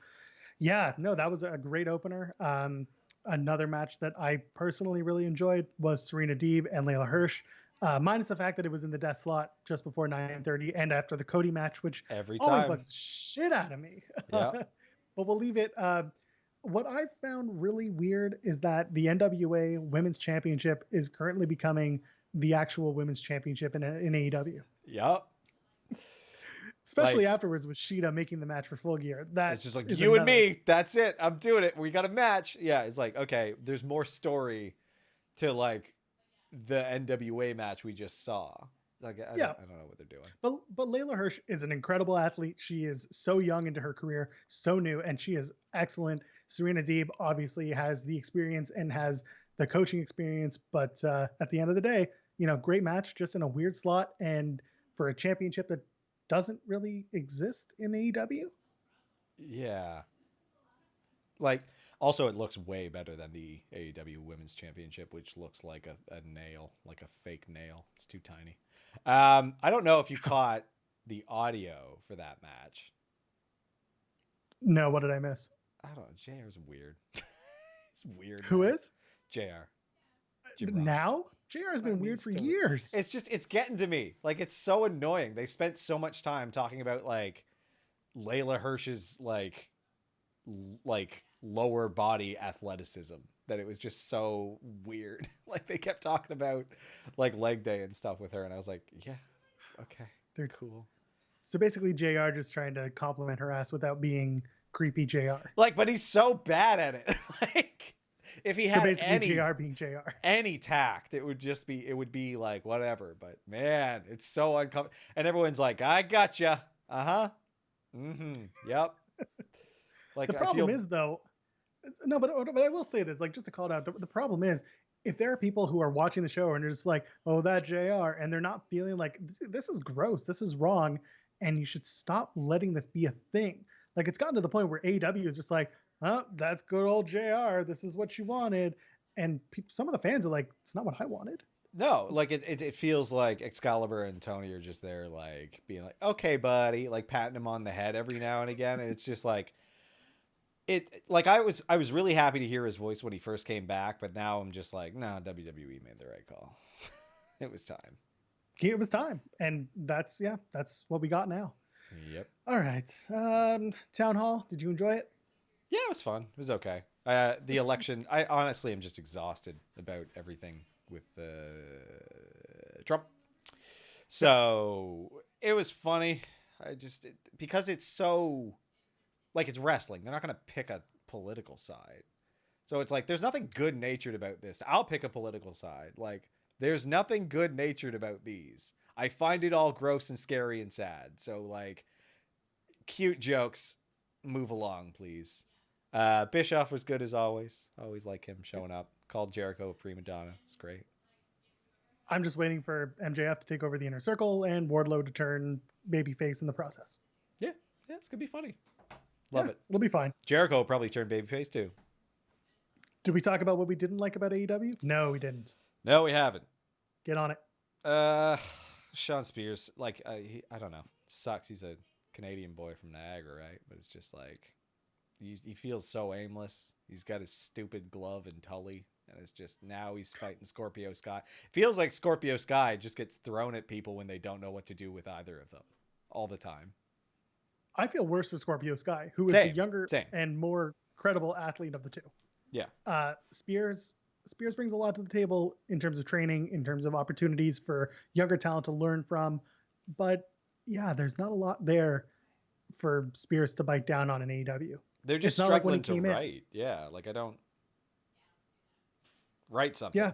Yeah, no, that was a great opener. Another match that I personally really enjoyed was Serena Deeb and Layla Hirsch, minus the fact that it was in the death slot just before 9:30 and after the Cody match, which always bugs the shit out of me. Yeah. But we'll leave it. What I found really weird is that the NWA Women's Championship is currently becoming the actual Women's Championship in AEW. Yep. Especially afterwards with Sheeta making the match for Full Gear. It's just like you and me. That's it. I'm doing it. We got a match. Yeah. It's like, okay, there's more story to like the NWA match we just saw. Like, I don't know what they're doing. But Layla Hirsch is an incredible athlete. She is so young into her career, so new, and she is excellent. Serena Deeb obviously has the experience and has the coaching experience, but at the end of the day, great match, just in a weird slot, and for a championship that doesn't really exist in AEW. Yeah. Like, also it looks way better than the AEW Women's Championship, which looks like a nail, like a fake nail. It's too tiny. I don't know if you caught the audio for that match. No, what did I miss? I don't know. JR's weird. He's weird Who now. is? JR. Jim Ross. Now? JR has I been mean, weird for still, years. it's getting to me. Like, it's so annoying. They spent so much time talking about like Layla Hirsch's like lower body athleticism that it was just so weird. Like they kept talking about like leg day and stuff with her, and I was like, yeah, okay, They're, cool. so basically, JR just trying to compliment her ass without being creepy JR. Like, but he's so bad at it. Like, if he So had basically, JR being JR. any tact, it would be like whatever. But man, it's so uncomfortable, and everyone's like, I gotcha. Uh-huh. Mm-hmm. Yep. The Like I problem feel is, though, no, but I will say this, like, just to call it out, the problem is, if there are people who are watching the show and they're just like, oh, that JR, and they're not feeling like this is gross, this is wrong, and you should stop letting this be a thing. Like, it's gotten to the point where AEW is just like, oh, that's good old JR. This is what you wanted. And some of the fans are like, it's not what I wanted. no, like it feels like Excalibur and Tony are just there, like being like, okay, buddy, like patting him on the head every now and again. And it's just like like I was really happy to hear his voice when he first came back, but now I'm just like, no, WWE made the right call. It was time. It was time. And that's what we got now. Yep. All right. Town Hall, did you enjoy it? Yeah, it was fun. It was okay. The election, I honestly am just exhausted about everything with Trump. So it was funny. Because it's so like it's wrestling. They're not going to pick a political side. So it's like there's nothing good natured about this. I'll pick a political side. Like there's nothing good natured about these. I find it all gross and scary and sad. So like cute jokes, move along, please. Bischoff was good as always. Always like him showing up. Called Jericho a prima donna. It's great. I'm just waiting for MJF to take over the inner circle and Wardlow to turn babyface in the process. Yeah, yeah, it's gonna be funny. Love Yeah, it. it'll be fine. Jericho will probably turn babyface too. Did we talk about what we didn't like about AEW? No, we didn't. No, we haven't. Get on it. Uh, Sean Spears, like I don't know, sucks. He's a Canadian boy from Niagara, right? But it's just like he feels so aimless. He's got his stupid glove and Tully, and it's just now he's fighting Scorpio Sky. Feels like Scorpio Sky just gets thrown at people when they don't know what to do with either of them, all the time. I feel worse for Scorpio Sky, who is the younger and more credible athlete of the two. Yeah. Spears brings a lot to the table in terms of training, in terms of opportunities for younger talent to learn from. But yeah, there's not a lot there for Spears to bite down on in AEW. They're just struggling to write. Yeah, like I don't write something. Yeah.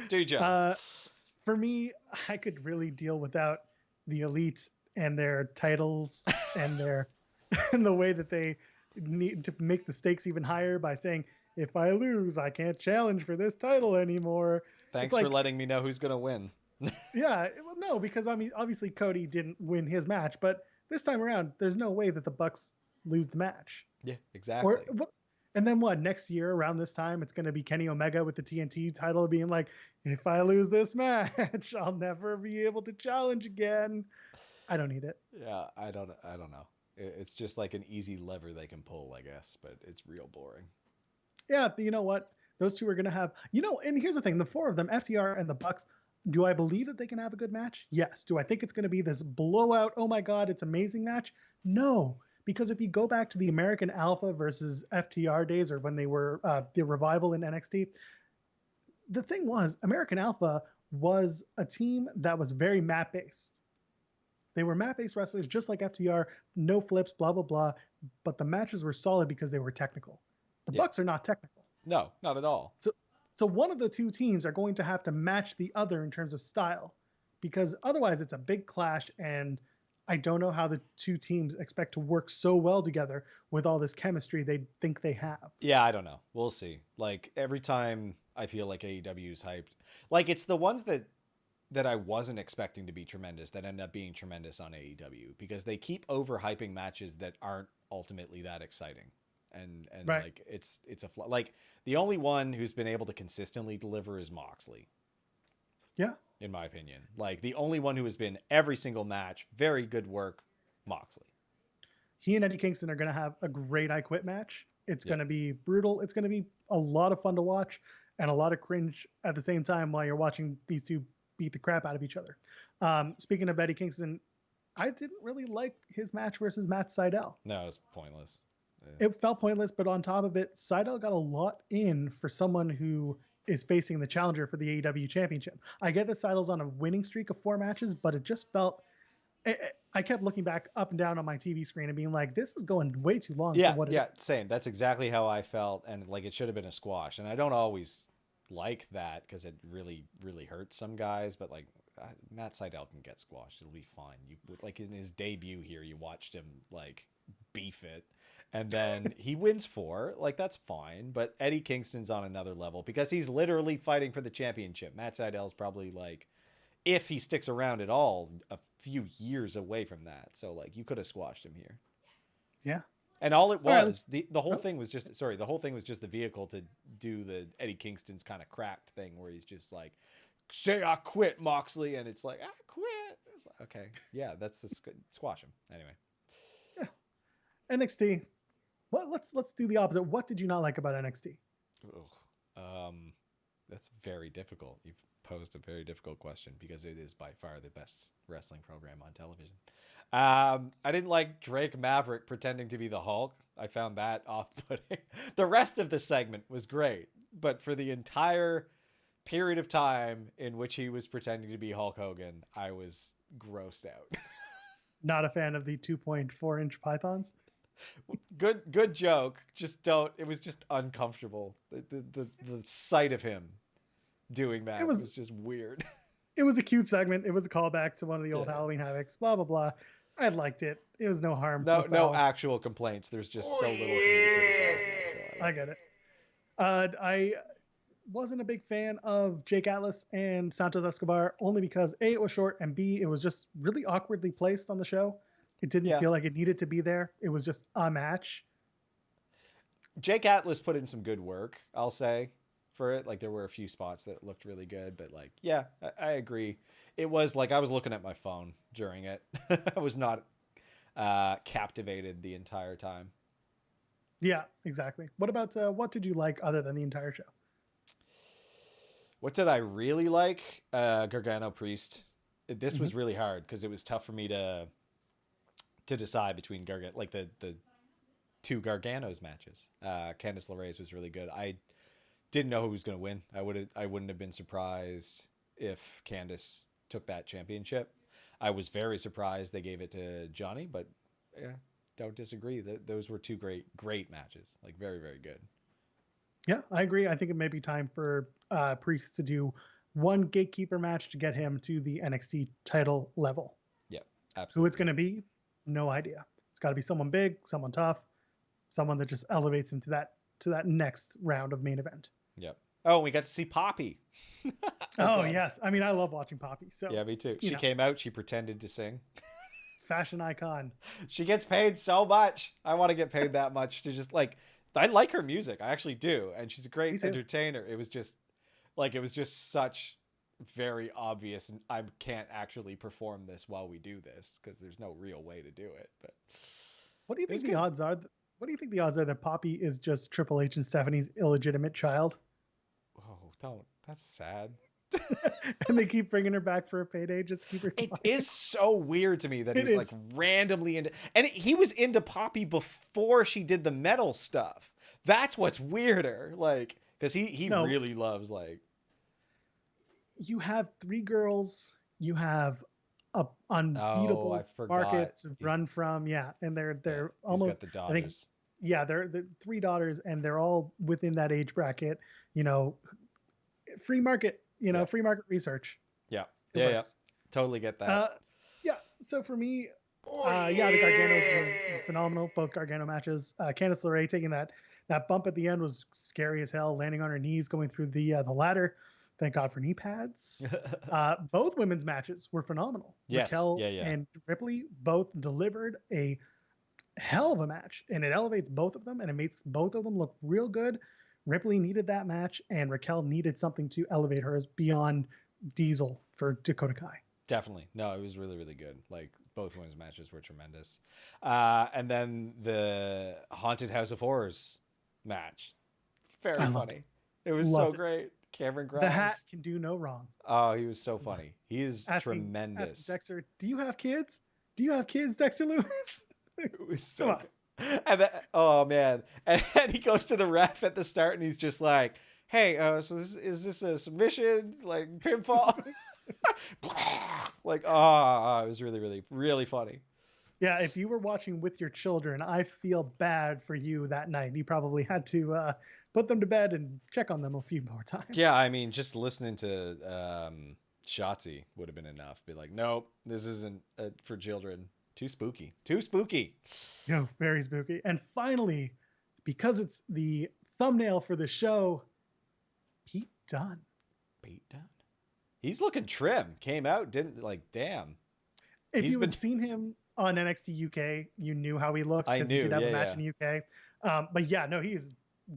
Do your job. For me, I could really deal without the elites and their titles and their and the way that they need to make the stakes even higher by saying, if I lose, I can't challenge for this title anymore. Thanks for letting me know who's going to win. Yeah, well, no, because I mean, obviously Cody didn't win his match, but this time around, there's no way that the Bucks lose the match. Yeah, exactly. And then what? Next year around this time, it's going to be Kenny Omega with the TNT title being like, if I lose this match, I'll never be able to challenge again. I don't need it. Yeah, I don't know. It's just like an easy lever they can pull, I guess, but it's real boring. Yeah, you know what? Those two are going to have, and here's the thing, the four of them, FTR and the Bucks, do I believe that they can have a good match? Yes. Do I think it's going to be this blowout, oh my God, it's amazing match? No. Because if you go back to the American Alpha versus FTR days, or when they were the revival in NXT, the thing was, American Alpha was a team that was very map-based. They were map-based wrestlers, just like FTR, no flips, blah, blah, blah. But the matches were solid because they were technical. The Bucks are not technical. No, not at all. So one of the two teams are going to have to match the other in terms of style, because otherwise it's a big clash, and I don't know how the two teams expect to work so well together with all this chemistry they think they have. Yeah, I don't know. We'll see. Like every time I feel like AEW's hyped, like it's the ones that I wasn't expecting to be tremendous that end up being tremendous on AEW, because they keep overhyping matches that aren't ultimately that exciting. And right. Like it's like the only one who's been able to consistently deliver is Moxley. Yeah. In my opinion, like the only one who has been every single match, very good work, Moxley. he and Eddie Kingston are going to have a great I Quit match. It's Yeah. going to be brutal. It's going to be a lot of fun to watch and a lot of cringe at the same time while you're watching these two beat the crap out of each other. Speaking of Eddie Kingston, I didn't really like his match versus Matt Sydal. No, it's pointless. Yeah. It felt pointless, but on top of it, Sydal got a lot in for someone who is facing the challenger for the AEW championship. I get that Sydal's on a winning streak of 4 matches, but it just felt I kept looking back up and down on my TV screen and being like, this is going way too long for what it is. Same. That's exactly how I felt, and like it should have been a squash. And I don't always like that because it really, really hurts some guys. But like Matt Sydal can get squashed; it'll be fine. You like in his debut here, you watched him like beef it, and then he wins 4. Like that's fine. But Eddie Kingston's on another level because he's literally fighting for the championship. Matt Sydal's probably like, if he sticks around at all, a few years away from that. So like you could have squashed him here. Yeah. And all it was, right, the whole thing was just, the whole thing was just the vehicle to do the Eddie Kingston's kind of cracked thing where he's just like, say I quit, Moxley. And it's like, I quit. It's like, okay. Yeah, that's the squash him. Anyway. Yeah. NXT. Well, let's do the opposite. What did you not like about NXT? That's very difficult. You've posed a very difficult question because it is by far the best wrestling program on television. I didn't like Drake Maverick pretending to be the Hulk. I found that off-putting. The rest of the segment was great, but for the entire period of time in which he was pretending to be Hulk Hogan, I was grossed out. Not a fan of the 2.4-inch pythons? Good joke. Just don't. It was just uncomfortable. The sight of him doing that was just weird. It was a cute segment. It was a callback to one of the old Halloween Havocs. Blah blah blah. I liked it. It was no harm. No actual complaints. There's just so little for me to criticize in that show. I get it. I wasn't a big fan of Jake Atlas and Santos Escobar only because A, it was short, and B, it was just really awkwardly placed on the show. It didn't feel like it needed to be there. It was just a match. Jake Atlas put in some good work, I'll say, for it. Like there were a few spots that looked really good, but like, yeah, I agree. It was like I was looking at my phone during it. I was not captivated the entire time. Yeah, exactly. What about what did you like other than the entire show? What did I really like? Gargano Priest. This was really hard because it was tough for me to decide between Gargano, like the 2 Garganos matches. Candice LeRae's was really good. I didn't know who was going to win. I wouldn't have been surprised if Candice took that championship. I was very surprised they gave it to Johnny, but yeah, don't disagree. Those were 2 great matches. Like very, very good. Yeah, I agree. I think it may be time for Priest to do one gatekeeper match to get him to the NXT title level. Yeah, absolutely. Who it's going to be, no idea. It's got to be someone big, someone tough, someone that just elevates him to that next round of main event. Yep. Oh, we got to see Poppy. Oh, yes. I mean, I love watching Poppy. So yeah, me too. She came out. She pretended to sing. Fashion icon. She gets paid so much. I want to get paid that much to just like, I like her music. I actually do. And she's a great entertainer. It was just such very obvious. And I can't actually perform this while we do this because there's no real way to do it. But what do you think the odds are? What do you think the odds are that Poppy is just Triple H and Stephanie's illegitimate child? Oh, don't. That's sad. And they keep bringing her back for a payday just to keep her. It is so weird to me that he's like randomly into, and he was into Poppy before she did the metal stuff. That's what's weirder. Like, because he really loves like. You have 3 girls. You have a unbeatable market to run from. Yeah, and they're almost. Got the daughters. I think, yeah, they're 3 daughters, and they're all within that age bracket. You know, free market. You know, free market research. Yeah, yeah, totally get that. Yeah. So for me, the Garganos were phenomenal. Both Gargano matches. Candice LeRae taking that bump at the end was scary as hell. Landing on her knees, going through the ladder. Thank God for knee pads. Both women's matches were phenomenal. Yes. Raquel and Ripley both delivered a hell of a match, and it elevates both of them, and it makes both of them look real good. Ripley needed that match, and Raquel needed something to elevate her beyond Diesel for Dakota Kai. Definitely. No, it was really, really good. Like both women's matches were tremendous. And then the Haunted House of Horrors match. I Very loved it. funny. It was so Loved it. great. Cameron The hat Grimes. can do no wrong. Oh, he was so funny. He is Asking tremendous. Dexter, do you have kids? Do you have kids, Dexter Lewis? It was Come so on. good. And then, oh man. And he goes to the ref at the start and he's just like, hey, so is this a submission? Like pinfall? Like, it was really, really, really funny. Yeah, if you were watching with your children, I feel bad for you that night. You probably had to put them to bed and check on them a few more times. Yeah, I mean, just listening to Shotzi would have been enough. Be like, nope, this isn't for children. Too spooky. Too spooky. You know, very spooky. And finally, because it's the thumbnail for the show, Pete Dunne. Pete Dunne. He's looking trim. Came out, didn't like, damn. If you had seen him on NXT UK, you knew how he looked because he did have a match in the UK. But yeah, no, he's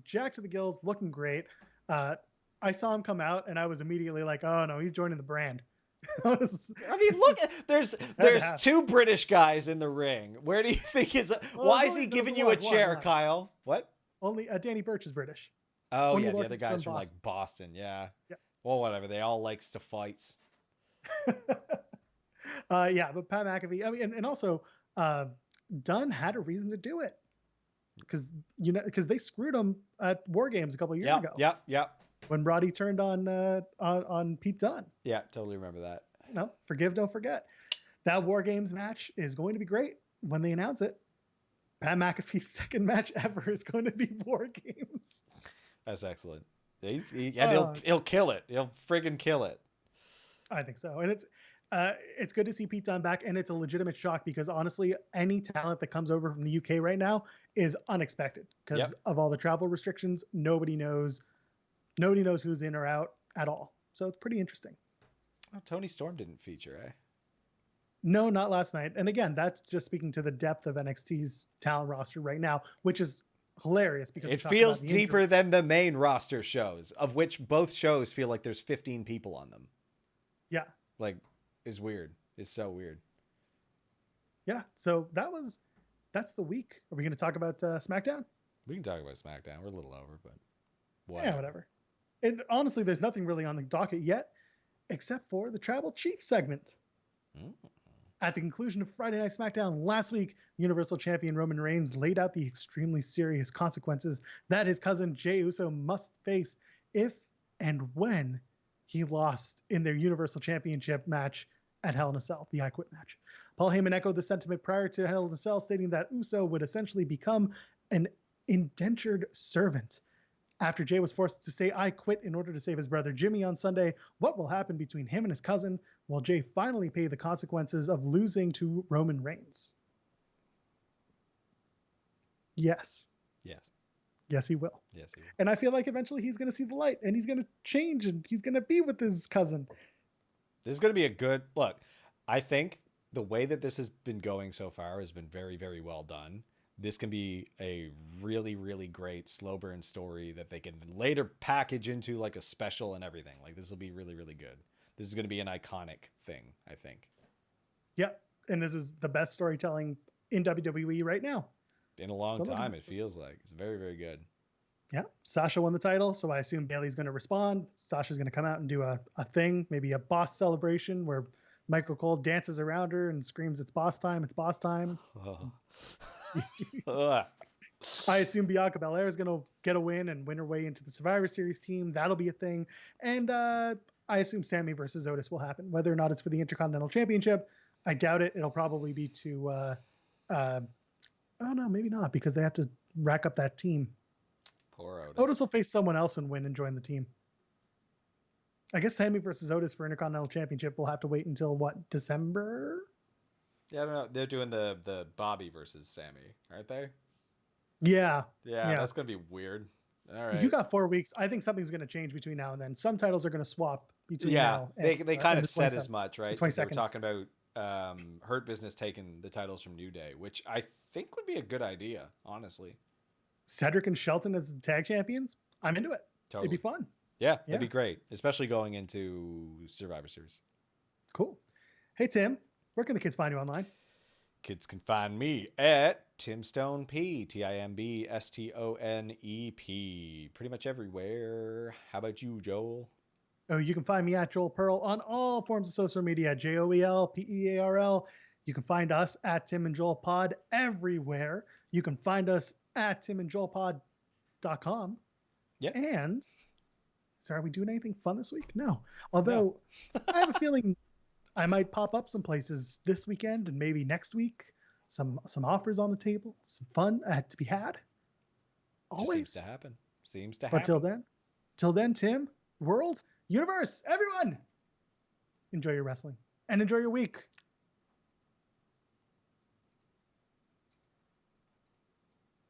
jacked to the gills, looking great. I saw him come out and I was immediately like, oh no, he's joining the brand. I mean, look, there's two British guys in the ring. Where do you think why is he giving you a chair, Kyle? What? Only Danny Burch is British. Oh yeah, the other guys from like Boston. Yeah. Well, whatever. They all likes to fight. Yeah, but Pat McAfee. I mean, and also Dunn had a reason to do it because they screwed him at War Games a couple of years ago. Yep. When Roddy turned on Pete Dunne. Yeah, totally remember that. No, forgive, don't forget. That War Games match is going to be great when they announce it. Pat McAfee's second match ever is going to be War Games. That's excellent. He'll kill it. He'll friggin' kill it. I think so. And it's good to see Pete Dunne back, and it's a legitimate shock because honestly, any talent that comes over from the UK right now is unexpected because of all the travel restrictions. Nobody knows who's in or out at all. So it's pretty interesting. Oh, Tony Storm didn't feature, eh? No, not last night. And again, that's just speaking to the depth of NXT's talent roster right now, which is hilarious because it feels deeper than the main roster shows, of which both shows feel like there's 15 people on them. Yeah. Like, is weird. It's so weird. Yeah. So that's the week. Are we going to talk about SmackDown? We can talk about SmackDown. We're a little over, but whatever. Yeah, whatever. And honestly, there's nothing really on the docket yet, except for the Tribal Chief segment. At the conclusion of Friday Night SmackDown last week, Universal Champion Roman Reigns laid out the extremely serious consequences that his cousin Jey Uso must face if and when he lost in their Universal Championship match at Hell in a Cell, the I Quit match. Paul Heyman echoed the sentiment prior to Hell in a Cell, stating that Uso would essentially become an indentured servant. After Jey was forced to say I quit in order to save his brother Jimmy on Sunday, what will happen between him and his cousin? Will Jey finally pay the consequences of losing to Roman Reigns? Yes. Yes, he will. Yes, he will. And I feel like eventually he's going to see the light and he's going to change and he's going to be with his cousin. This is going to be a good look. I think the way that this has been going so far has been very, very well done. This can be a really, really great slow burn story that they can later package into like a special and everything. Like this will be really, really good. This is going to be an iconic thing, I think. Yep. And this is the best storytelling in WWE right now. In a long time, it feels like. It's very, very good. Yeah. Sasha won the title, so I assume Bayley's going to respond. Sasha's going to come out and do a thing, maybe a boss celebration where Michael Cole dances around her and screams, "It's boss time, it's boss time." I assume Bianca Belair is going to get a win and win her way into the Survivor Series team. That'll be a thing. And I assume Sammy versus Otis will happen. Whether or not it's for the Intercontinental Championship, I doubt it. It'll probably be to... oh, no, maybe not, because they have to rack up that team. Poor Otis. Otis will face someone else and win and join the team. I guess Sammy versus Otis for Intercontinental Championship will have to wait until, what, December? Yeah, I don't know. They're doing the Bobby versus Sammy, aren't they? Yeah. Yeah, that's going to be weird. All right. You got 4 weeks. I think something's going to change between now and then. Some titles are going to swap between now and they kind of said as much, right? They were talking about Hurt Business taking the titles from New Day, which I think would be a good idea, honestly. Cedric and Shelton as tag champions? I'm into it. Totally. It'd be fun. Yeah, it'd be great, especially going into Survivor Series. Cool. Hey, Tim, where can the kids find you online? Kids can find me at Timstone P, TIMBSTONEP. Pretty much everywhere. How about you, Joel? Oh, you can find me at Joel Pearl on all forms of social media, JOELPEARL. You can find us at Tim and Joel Pod everywhere. You can find us at timandjoelpod.com. Yeah. And so, are we doing anything fun this week? No. No. Although I have a feeling I might pop up some places this weekend and maybe next week. Some offers on the table, some fun to be had. Just seems to Always. happen. Seems to But happen. till then, Tim, world, universe, everyone, enjoy your wrestling and enjoy your week.